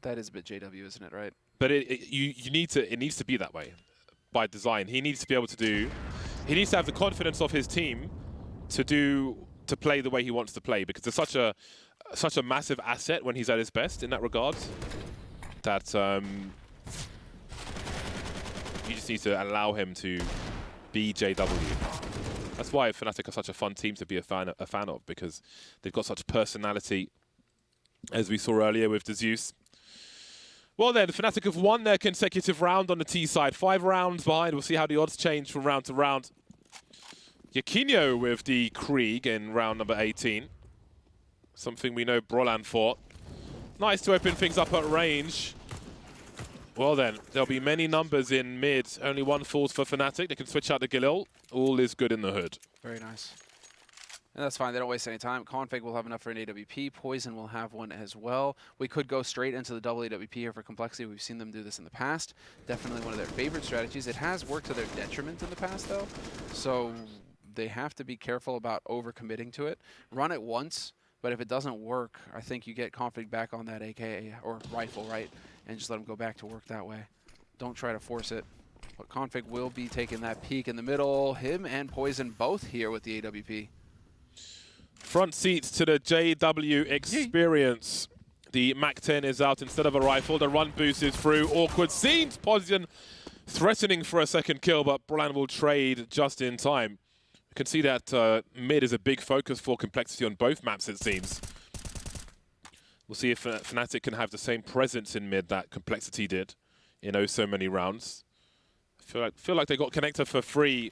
That is a bit JW, isn't it, right? But it needs to be that way by design. He needs to be able to do. He needs to have the confidence of his team to play the way he wants to play, because it's such a massive asset when he's at his best in that regard. That you just need to allow him to be JW. That's why Fnatic are such a fun team to be a fan of, because they've got such personality, as we saw earlier with the Zeus. Well then, Fnatic have won their consecutive round on the T side. 5 rounds behind. We'll see how the odds change from round to round. Yakinho with the Krieg in round number 18. Something we know Brolan for. Nice to open things up at range. Well then, there'll be many numbers in mid. Only 1 falls for Fnatic. They can switch out to Galil. All is good in the hood. Very nice. And that's fine. They don't waste any time. Config will have enough for an AWP. Poison will have one as well. We could go straight into the double AWP here for Complexity. We've seen them do this in the past. Definitely one of their favorite strategies. It has worked to their detriment in the past, though. So they have to be careful about overcommitting to it. Run it once, but if it doesn't work, I think you get Config back on that AK or rifle, right? And just let him go back to work that way. Don't try to force it. But Config will be taking that peek in the middle. Him and Poison both here with the AWP. Front seats to the JW experience. The MAC-10 is out instead of a rifle. The run boost is through. Awkward scenes. Poison threatening for a second kill, but Brolan will trade just in time. You can see that mid is a big focus for Complexity on both maps, it seems. We'll see if Fnatic can have the same presence in mid that Complexity did in oh so many rounds. I feel like they got Connector for free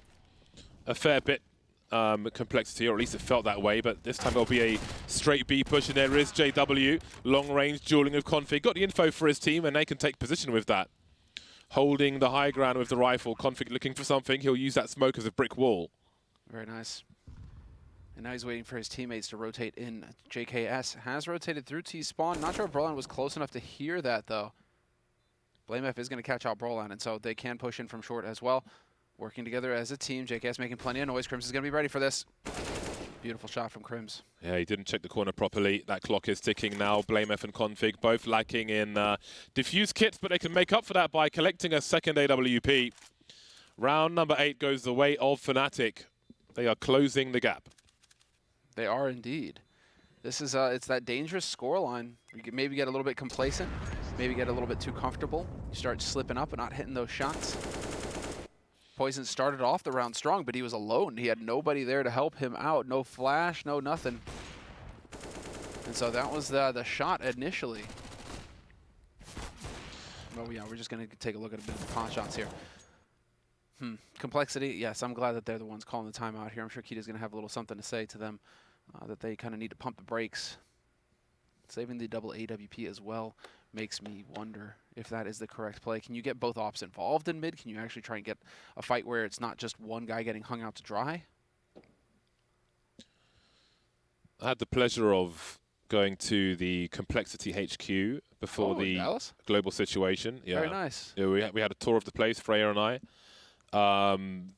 a fair bit. Complexity, or at least it felt that way, but this time there'll be a straight B push, and there is JW. Long range dueling of Config. Got the info for his team, and they can take position with that. Holding the high ground with the rifle. Config looking for something. He'll use that smoke as a brick wall. Very nice. And now he's waiting for his teammates to rotate in. JKS has rotated through T-spawn. Not sure if Brolan was close enough to hear that, though. BlameF is going to catch out Brolan, and so they can push in from short as well. Working together as a team. JKS making plenty of noise. Crims is going to be ready for this. Beautiful shot from Crims. Yeah, he didn't check the corner properly. That clock is ticking now. BlameF and Config both lacking in diffuse kits, but they can make up for that by collecting a second AWP. Round number 8 goes the way of Fnatic. They are closing the gap. They are indeed. This is it's that dangerous scoreline. You can maybe get a little bit complacent, maybe get a little bit too comfortable. You start slipping up and not hitting those shots. Poison started off the round strong, but he was alone. He had nobody there to help him out. No flash, no nothing. And so that was the shot initially. Oh yeah, we're just gonna take a look at a bit of the pot shots here. Complexity, yes, I'm glad that they're the ones calling the timeout here. I'm sure Kita's gonna have a little something to say to them, that they kind of need to pump the brakes. Saving the double AWP as well makes me wonder if that is the correct play. Can you get both ops involved in mid? Can you actually try and get a fight where it's not just one guy getting hung out to dry? I had the pleasure of going to the Complexity HQ before the global situation. Yeah. Very nice. Yeah, we had a tour of the place, Freya and I.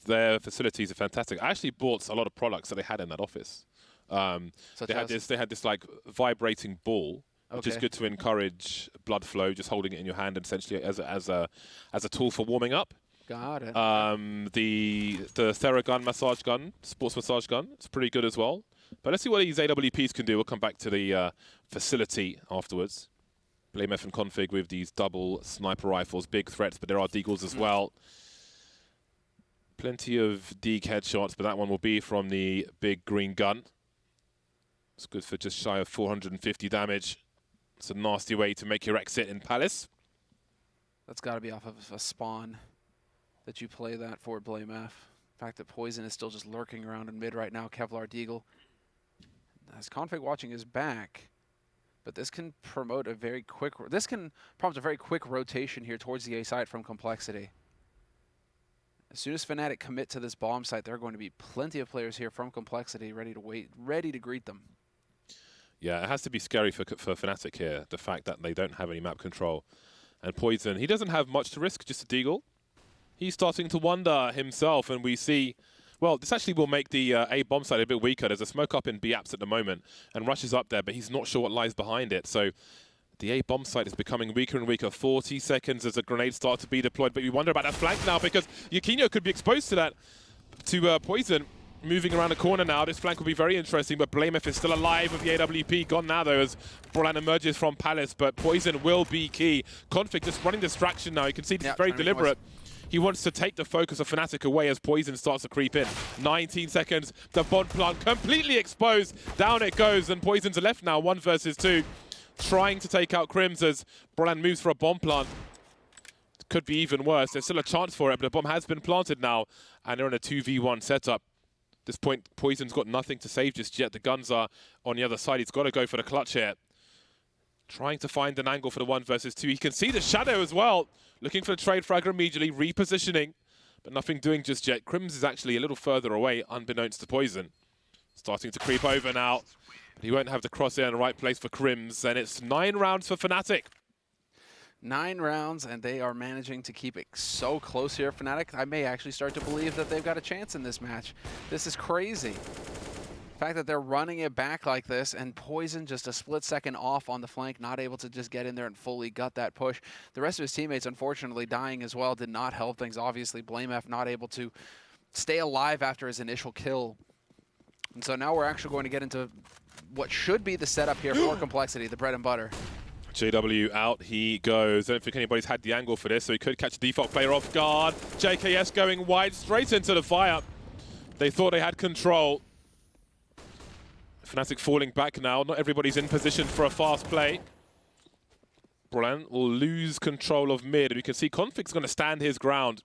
Their facilities are fantastic. I actually bought a lot of products that they had in that office. They had this like vibrating ball, which is good to encourage blood flow. Just holding it in your hand, and essentially as a tool for warming up. Got it. The Theragun massage gun, sports massage gun, it's pretty good as well. But let's see what these AWPs can do. We'll come back to the facility afterwards. BlameF and Config with these double sniper rifles, big threats, but there are deagles as well. Plenty of Deeg headshots, but that one will be from the big green gun. It's good for just shy of 450 damage. It's a nasty way to make your exit in Palace. That's got to be off of a spawn that you play that for BlameF. The fact that Poison is still just lurking around in mid right now, Kevlar Deagle. As Config watching his back, but this can promote a very quick, prompt a very quick rotation here towards the A site from Complexity. As soon as Fnatic commit to this bomb site, there are going to be plenty of players here from Complexity ready to wait, ready to greet them. Yeah, it has to be scary for Fnatic here, the fact that they don't have any map control. And Poison, he doesn't have much to risk, just a deagle. He's starting to wonder himself, and we see, well, this actually will make the A bomb site a bit weaker. There's a smoke up in B apps at the moment, and Rush is up there, but he's not sure what lies behind it. So the A bomb site is becoming weaker and weaker. 40 seconds as a grenade starts to be deployed, but we wonder about that flank now because Yakinho could be exposed to that, to Poison. Moving around the corner now, this flank will be very interesting, but BlameF is still alive with the AWP. Gone now, though, as Brollan emerges from Palace, but Poison will be key. Config just running distraction now. You can see this is very deliberate. He wants to take the focus of Fnatic away as Poison starts to creep in. 19 seconds, the bomb plant completely exposed. Down it goes, and Poison's left now, 1 versus 2. Trying to take out Crims as Brollan moves for a bomb plant. Could be even worse. There's still a chance for it, but the bomb has been planted now, and they're in a 2v1 setup. At this point, Poison's got nothing to save just yet. The guns are on the other side. He's got to go for the clutch here. Trying to find an angle for the 1 versus 2. He can see the shadow as well. Looking for the trade fragger immediately, repositioning, but nothing doing just yet. Crims is actually a little further away, unbeknownst to Poison. Starting to creep over now. But he won't have the crosshair in the right place for Crims, and it's 9 rounds for Fnatic. 9 rounds, and they are managing to keep it so close here, Fnatic. I may actually start to believe that they've got a chance in this match. This is crazy. The fact that they're running it back like this, and Poison just a split second off on the flank, not able to just get in there and fully gut that push. The rest of his teammates, unfortunately, dying as well, did not help things. Obviously, BlameF not able to stay alive after his initial kill. And so now we're actually going to get into what should be the setup here for Complexity, the bread and butter. JW out he goes. I don't think anybody's had the angle for this, so he could catch a default player off guard. JKS going wide, straight into the fire. They thought they had control. Fnatic falling back now. Not everybody's in position for a fast play. Brollan will lose control of mid, and you can see Config's going to stand his ground.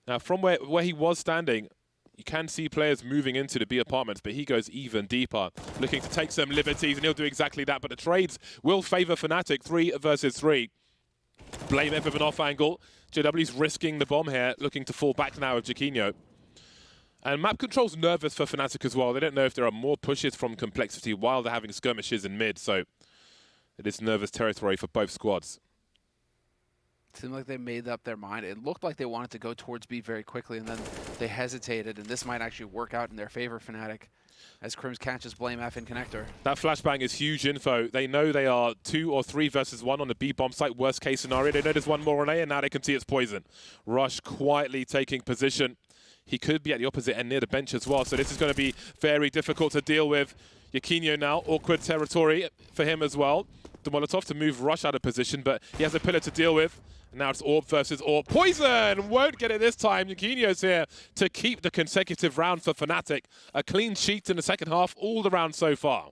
Now, from where he was standing, you can see players moving into the B apartments, but he goes even deeper, looking to take some liberties, and he'll do exactly that. But the trades will favor Fnatic, 3 versus 3. BlameF with an off angle. JW's risking the bomb here, looking to fall back now with Jaquinho. And map control's nervous for Fnatic as well. They don't know if there are more pushes from Complexity while they're having skirmishes in mid, so it is nervous territory for both squads. Seemed like they made up their mind. It looked like they wanted to go towards B very quickly, and then they hesitated, and this might actually work out in their favor, Fnatic, as Crims catches Blame F in connector. That flashbang is huge info. They know they are 2 or 3 versus 1 on the B bomb site, worst case scenario. They know there's one more on A, and now they can see it's poison. Rush quietly taking position. He could be at the opposite end near the bench as well, so this is going to be very difficult to deal with. Yakinyo now, awkward territory for him as well. The Molotov to move Rush out of position, but he has a pillar to deal with. Now it's Orb versus Orb. Poison won't get it this time. Yakinyo's here to keep the consecutive round for Fnatic. A clean sheet in the second half, all the rounds so far.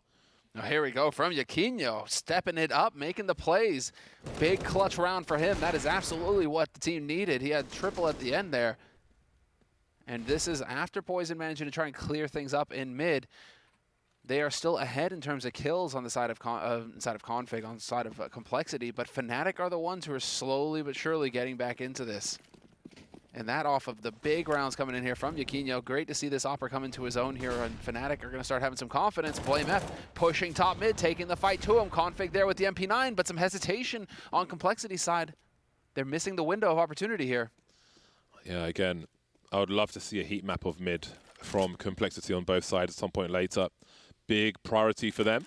Now here we go from Yakinyo, stepping it up, making the plays. Big clutch round for him. That is absolutely what the team needed. He had triple at the end there. And this is after Poison managing to try and clear things up in mid. They are still ahead in terms of kills on the side of Config, on the side of Complexity, but Fnatic are the ones who are slowly but surely getting back into this. And that off of the big rounds coming in here from Yakinyo. Great to see this Opera come into his own here, and Fnatic are going to start having some confidence. Blame F pushing top mid, taking the fight to him. Config there with the MP9, but some hesitation on Complexity side. They're missing the window of opportunity here. Yeah, again, I would love to see a heat map of mid from Complexity on both sides at some point later. Big priority for them.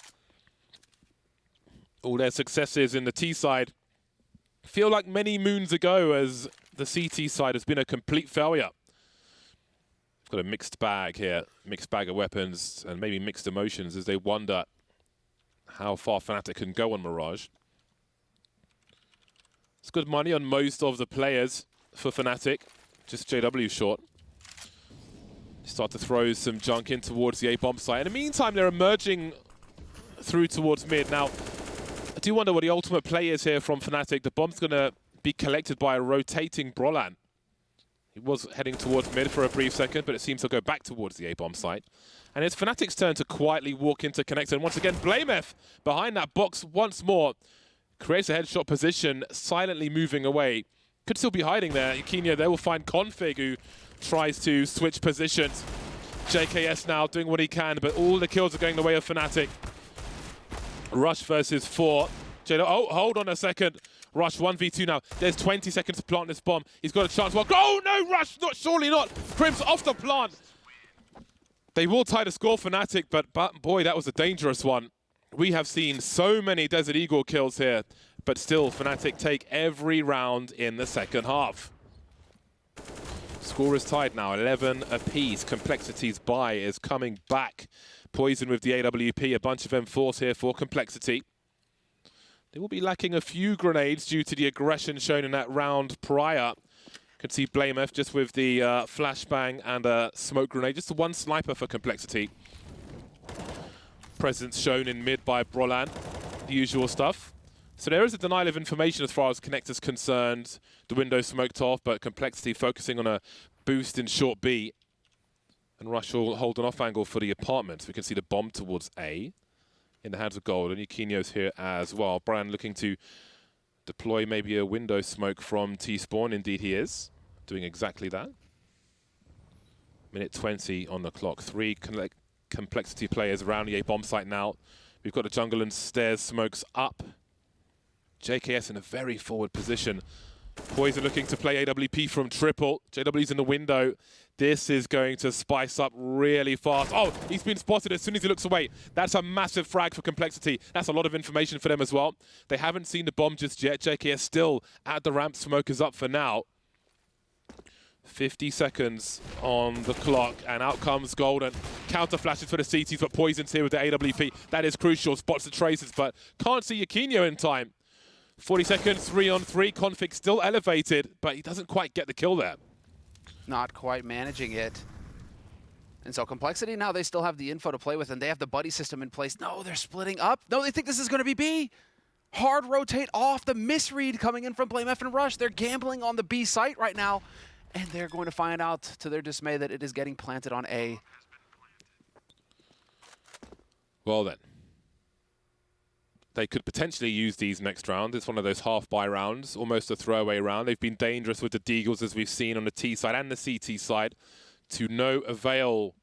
All their successes in the T side feel like many moons ago, as the CT side has been a complete failure. Got a mixed bag here, mixed bag of weapons and maybe mixed emotions as they wonder how far Fnatic can go on Mirage. It's good money on most of the players for Fnatic, just JW short. Start to throw some junk in towards the A-bomb site. In the meantime, they're emerging through towards mid. Now, I do wonder what the ultimate play is here from Fnatic. The bomb's going to be collected by a rotating Brolan. He was heading towards mid for a brief second, but it seems to go back towards the A-bomb site. And it's Fnatic's turn to quietly walk into connector. And once again, Blamef behind that box once more. Creates a headshot position, silently moving away. Could still be hiding there. Yakinyo, they will find Config, who tries to switch positions. JKS now doing what he can, but all the kills are going the way of Fnatic. Rush versus 4. Oh, hold on a second. Rush 1v2 now. There's 20 seconds to plant this bomb. He's got a chance. Well, oh no, Rush, surely not. Crims off the plant. They will tie the score, Fnatic, but boy, that was a dangerous one. We have seen so many Desert Eagle kills here, but still Fnatic take every round in the second half. Score is tied now, 11 apiece. Complexity's buy is coming back. Poison with the AWP, a bunch of M4s here for Complexity. They will be lacking a few grenades due to the aggression shown in that round prior. Can see Blamef just with the flashbang and a smoke grenade. Just the one sniper for Complexity. Presence shown in mid by Brolan, the usual stuff. So there is a denial of information as far as Connector's concerned. The window smoked off, but Complexity focusing on a boost in short B. And Rush will hold an off angle for the apartment. We can see the bomb towards A in the hands of Gold. And Yakinyo's here as well. Brian looking to deploy maybe a window smoke from T-Spawn. Indeed he is doing exactly that. Minute 20 on the clock. 3 Complexity players around the A-bomb site now. We've got the jungle and stairs smokes up. JKS in a very forward position. Poison looking to play AWP from triple. JW's in the window. This is going to spice up really fast. Oh, he's been spotted as soon as he looks away. That's a massive frag for Complexity. That's a lot of information for them as well. They haven't seen the bomb just yet. JKS still at the ramp. Smoke is up for now. 50 seconds on the clock, and out comes Golden. Counter flashes for the CTs, but Poison's here with the AWP. That is crucial. Spots the traces, but can't see Yakinyo in time. 40 seconds, 3-on-3. Config still elevated, but he doesn't quite get the kill there. Not quite managing it. And so Complexity now, they still have the info to play with, and they have the buddy system in place. No, they're splitting up. No, they think this is going to be B. Hard rotate off. The misread coming in from Blame F and Rush. They're gambling on the B site right now, and they're going to find out, to their dismay, that it is getting planted on A. Well then. They could potentially use these next round. It's one of those half-buy rounds, almost a throwaway round. They've been dangerous with the Deagles, as we've seen on the T side and the CT side. To no avail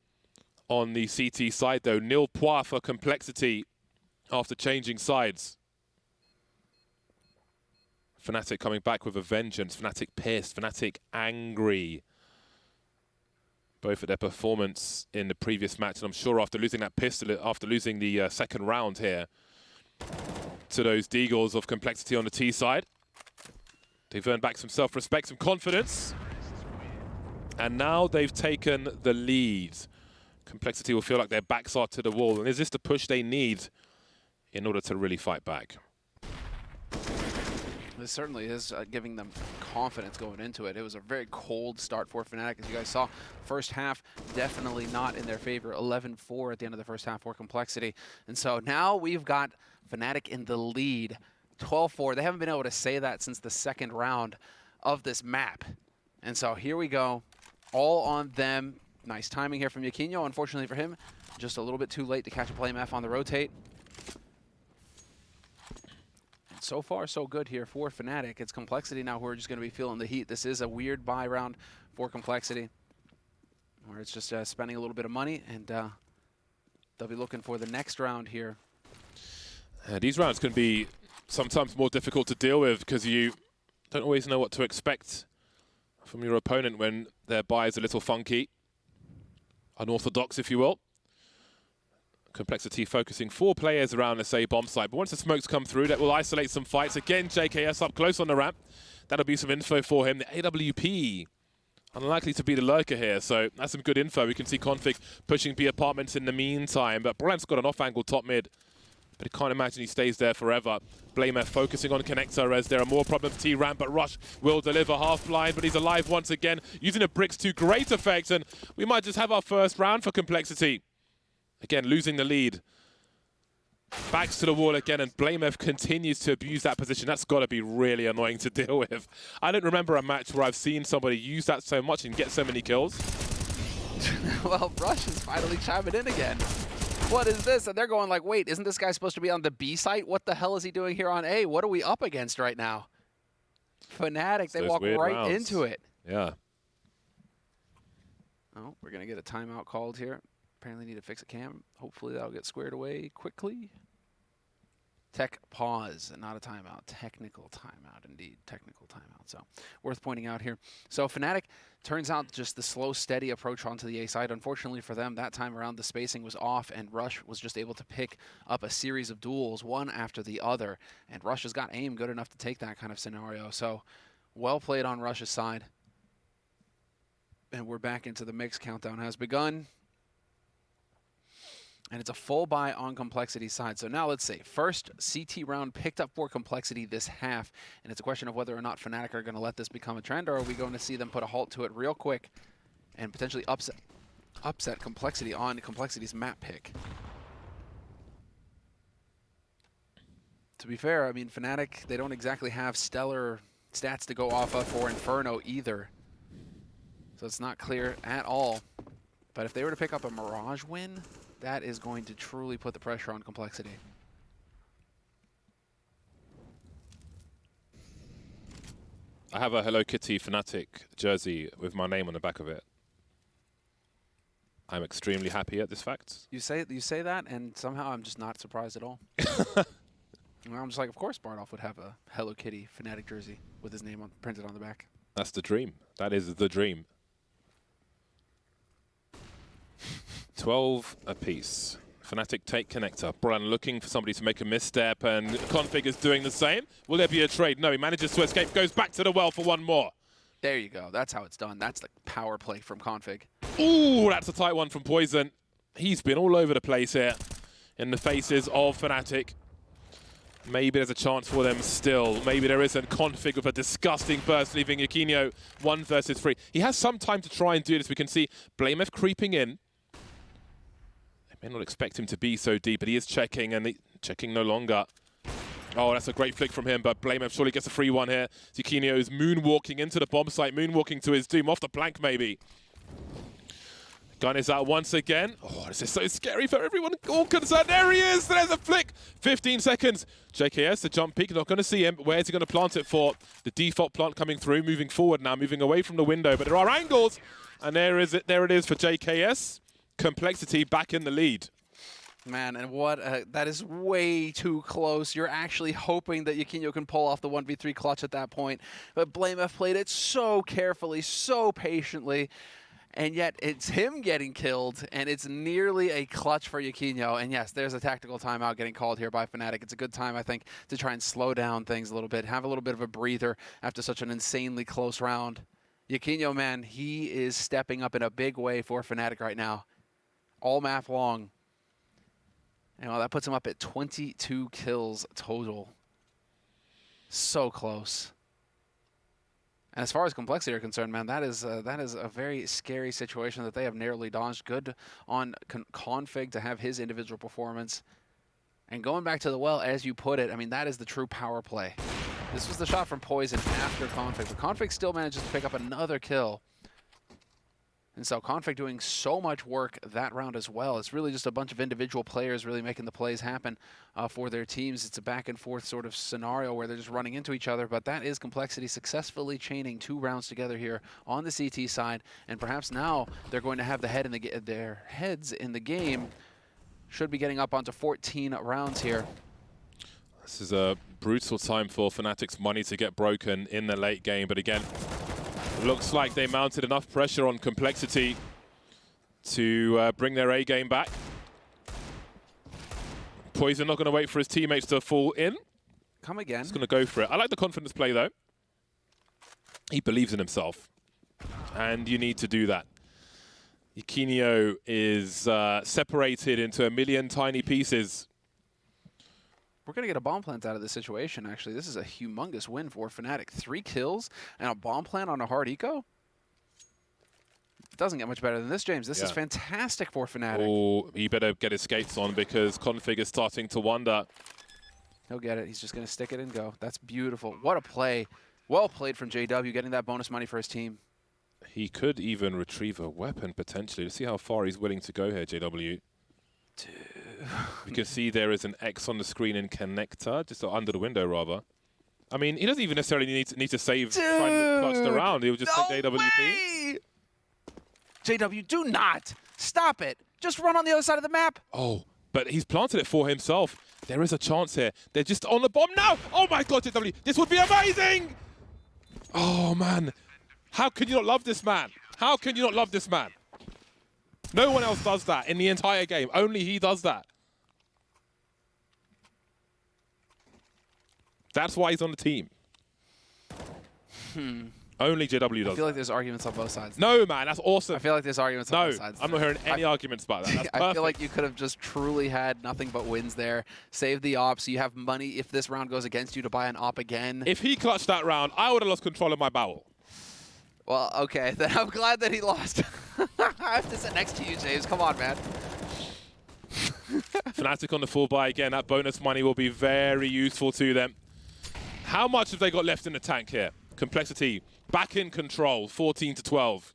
on the CT side, though. Nil points for Complexity after changing sides. Fnatic coming back with a vengeance. Fnatic pissed. Fnatic angry. Both at their performance in the previous match, and I'm sure after losing that pistol, after losing the second round here to those Deagles of Complexity on the T side, they've earned back some self-respect, some confidence, and now they've taken the lead. Complexity will feel like their backs are to the wall, and is this the push they need in order to really fight back? This certainly is giving them confidence going into it. It was a very cold start for Fnatic, as you guys saw. First half, definitely not in their favor. 11-4 at the end of the first half for Complexity. And so now we've got Fnatic in the lead, 12-4. They haven't been able to say that since the second round of this map. And so here we go, all on them. Nice timing here from Yaquinho. Unfortunately for him, just a little bit too late to catch a play F on the rotate. So far, so good here for Fnatic. It's Complexity now who are just going to be feeling the heat. This is a weird buy round for Complexity, where it's just spending a little bit of money, and they'll be looking for the next round here. These rounds can be sometimes more difficult to deal with because you don't always know what to expect from your opponent when their buy is a little funky, unorthodox, if you will. Complexity focusing 4 players around, let's say, bomb site. But once the smokes come through, that will isolate some fights. Again, JKS up close on the ramp. That'll be some info for him. The AWP, unlikely to be the lurker here. So that's some good info. We can see Config pushing B apartments in the meantime. But Brent's got an off-angle top mid. But he can't imagine he stays there forever. Blamer focusing on Connector as there are more problems T-Ramp, but Rush will deliver half-blind, but he's alive once again, using the bricks to great effect. And we might just have our first round for Complexity. Again, losing the lead. Backs to the wall again, and Blamef continues to abuse that position. That's got to be really annoying to deal with. I don't remember a match where I've seen somebody use that so much and get so many kills. Well, Rush is finally chiming in again. What is this? And they're going like, wait, isn't this guy supposed to be on the B site? What the hell is he doing here on A? What are we up against right now? Fnatic, they walk right rounds into it. Yeah. Oh, we're going to get a timeout called here. Apparently need to fix a cam. Hopefully that'll get squared away quickly. Tech pause, not a timeout. Technical timeout, indeed. Technical timeout. So worth pointing out here. So Fnatic turns out just the slow, steady approach onto the A side. Unfortunately for them, that time around the spacing was off, and Rush was just able to pick up a series of duels, one after the other. And Rush has got aim good enough to take that kind of scenario. So well played on Rush's side. And we're back into the mix. Countdown has begun. And it's a full buy on Complexity's side. So now let's see. First CT round picked up for Complexity this half. And it's a question of whether or not Fnatic are going to let this become a trend, or are we going to see them put a halt to it real quick and potentially upset Complexity on Complexity's map pick. To be fair, I mean, Fnatic, they don't exactly have stellar stats to go off of for Inferno either. So it's not clear at all. But if they were to pick up a Mirage win, that is going to truly put the pressure on Complexity. I have a Hello Kitty Fnatic jersey with my name on the back of it. I'm extremely happy at this fact. You say that, and somehow I'm just not surprised at all. I'm just like, of course Bardoff would have a Hello Kitty Fnatic jersey with his name printed on the back. That's the dream. That is the dream. 12 apiece. Fnatic take Connector. Bran looking for somebody to make a misstep, and Config is doing the same. Will there be a trade? No, he manages to escape, goes back to the well for one more. There you go. That's how it's done. That's the power play from Config. Ooh, that's a tight one from Poison. He's been all over the place here in the faces of Fnatic. Maybe there's a chance for them still. Maybe there isn't. Config with a disgusting burst, leaving Yaquinho 1 versus 3. He has some time to try and do this. We can see Blamef creeping in. May not expect him to be so deep, but he is checking, and checking no longer. Oh, that's a great flick from him, but Blamef surely gets a free one here. Yaquinho is moonwalking into the bomb site, moonwalking to his doom, off the plank maybe. Gun is out once again. Oh, this is so scary for everyone all concerned. There he is, there's a flick. 15 seconds. JKS, the jump peak, not going to see him, but where's he going to plant it for? The default plant coming through, moving forward now, moving away from the window, but there are angles, and there it is for JKS. Complexity back in the lead. Man, and what that is way too close. You're actually hoping that Yakinyo can pull off the 1v3 clutch at that point. But BlameF played it so carefully, so patiently, and yet it's him getting killed, and it's nearly a clutch for Yakinyo. And yes, there's a tactical timeout getting called here by Fnatic. It's a good time, I think, to try and slow down things a little bit, have a little bit of a breather after such an insanely close round. Yakinyo, man, he is stepping up in a big way for Fnatic right now, all map long. And well, that puts him up at 22 kills total. So close. And as far as complexity are concerned, man, that is a very scary situation that they have narrowly dodged. Good on Config to have his individual performance. And going back to the well, as you put it, I mean, that is the true power play. This was the shot from Poison after Config, but Config still manages to pick up another kill. And so Config doing so much work that round as well. It's really just a bunch of individual players really making the plays happen for their teams. It's a back and forth sort of scenario where they're just running into each other, but that is Complexity successfully chaining 2 rounds together here on the CT side. And perhaps now they're going to have the their heads in the game. Should be getting up onto 14 rounds here. This is a brutal time for Fnatic's money to get broken in the late game, but again, looks like they mounted enough pressure on Complexity to bring their A game back. Poison not going to wait for his teammates to fall in. Come again. He's going to go for it. I like the confidence play, though. He believes in himself, and you need to do that. Yakinyo is separated into a million tiny pieces. We're going to get a bomb plant out of this situation, actually. This is a humongous win for Fnatic. 3 kills and a bomb plant on a hard eco? It doesn't get much better than this, James. This is fantastic for Fnatic. Oh, he better get his skates on because Config is starting to wonder. He'll get it. He's just going to stick it and go. That's beautiful. What a play. Well played from JW, getting that bonus money for his team. He could even retrieve a weapon, potentially. Let's see how far he's willing to go here, JW. Dude. You can see there is an X on the screen in connector, just under the window, rather. I mean, he doesn't even necessarily need to save, trying to clutch the round. He'll just take the AWP. Way! JW, do not. Stop it. Just run on the other side of the map. Oh, but he's planted it for himself. There is a chance here. They're just on the bomb now. Oh, my God, JW. This would be amazing. Oh, man. How can you not love this man? How can you not love this man? No one else does that in the entire game. Only he does that. That's why he's on the team. Only JW does. I feel like there's arguments on both sides. No, man, that's awesome. I feel like there's arguments on both sides. I'm not hearing any arguments about that. That's I feel like you could have just truly had nothing but wins there. Save the op so you have money if this round goes against you to buy an op again. If he clutched that round, I would have lost control of my barrel. Well, okay, then I'm glad that he lost. I have to sit next to you, James. Come on, man. Fnatic on the full buy again. That bonus money will be very useful to them. How much have they got left in the tank here? Complexity back in control, 14-12.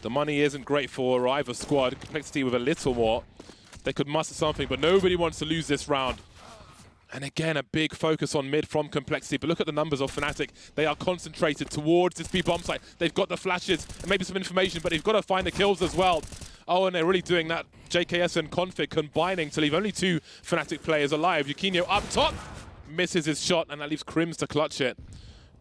The money isn't great for either squad. Complexity with a little more. They could muster something, but nobody wants to lose this round. And again, a big focus on mid from Complexity. But look at the numbers of Fnatic. They are concentrated towards this B bomb site. They've got the flashes and maybe some information, but they've got to find the kills as well. Oh, and they're really doing that. JKS and Config combining to leave only 2 Fnatic players alive. Yakinyo up top, misses his shot, and that leaves Crims to clutch it.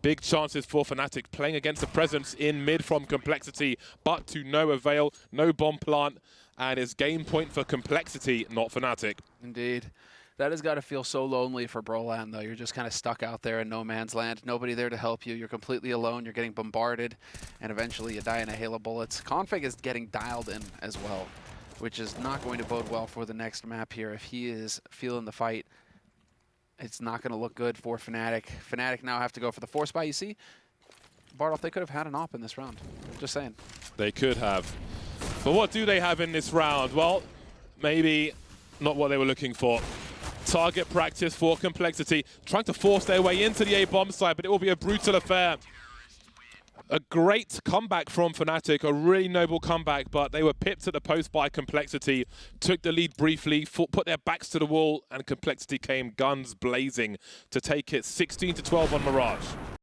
Big chances for Fnatic playing against the presence in mid from Complexity, but to no avail, no bomb plant, and it's game point for Complexity, not Fnatic. Indeed. That has got to feel so lonely for Broland, though. You're just kind of stuck out there in no man's land. Nobody there to help you. You're completely alone. You're getting bombarded, and eventually you die in a hail of bullets. Config is getting dialed in as well, which is not going to bode well for the next map here. If he is feeling the fight, it's not going to look good for Fnatic. Fnatic now have to go for the force buy. You see, Bardolph, they could have had an op in this round. Just saying. They could have. But what do they have in this round? Well, maybe not what they were looking for. Target practice for Complexity, trying to force their way into the A bomb site, but it will be a brutal affair. A great comeback from Fnatic, a really noble comeback, but they were pipped at the post by Complexity, took the lead briefly, put their backs to the wall, and Complexity came guns blazing to take it 16-12 on Mirage.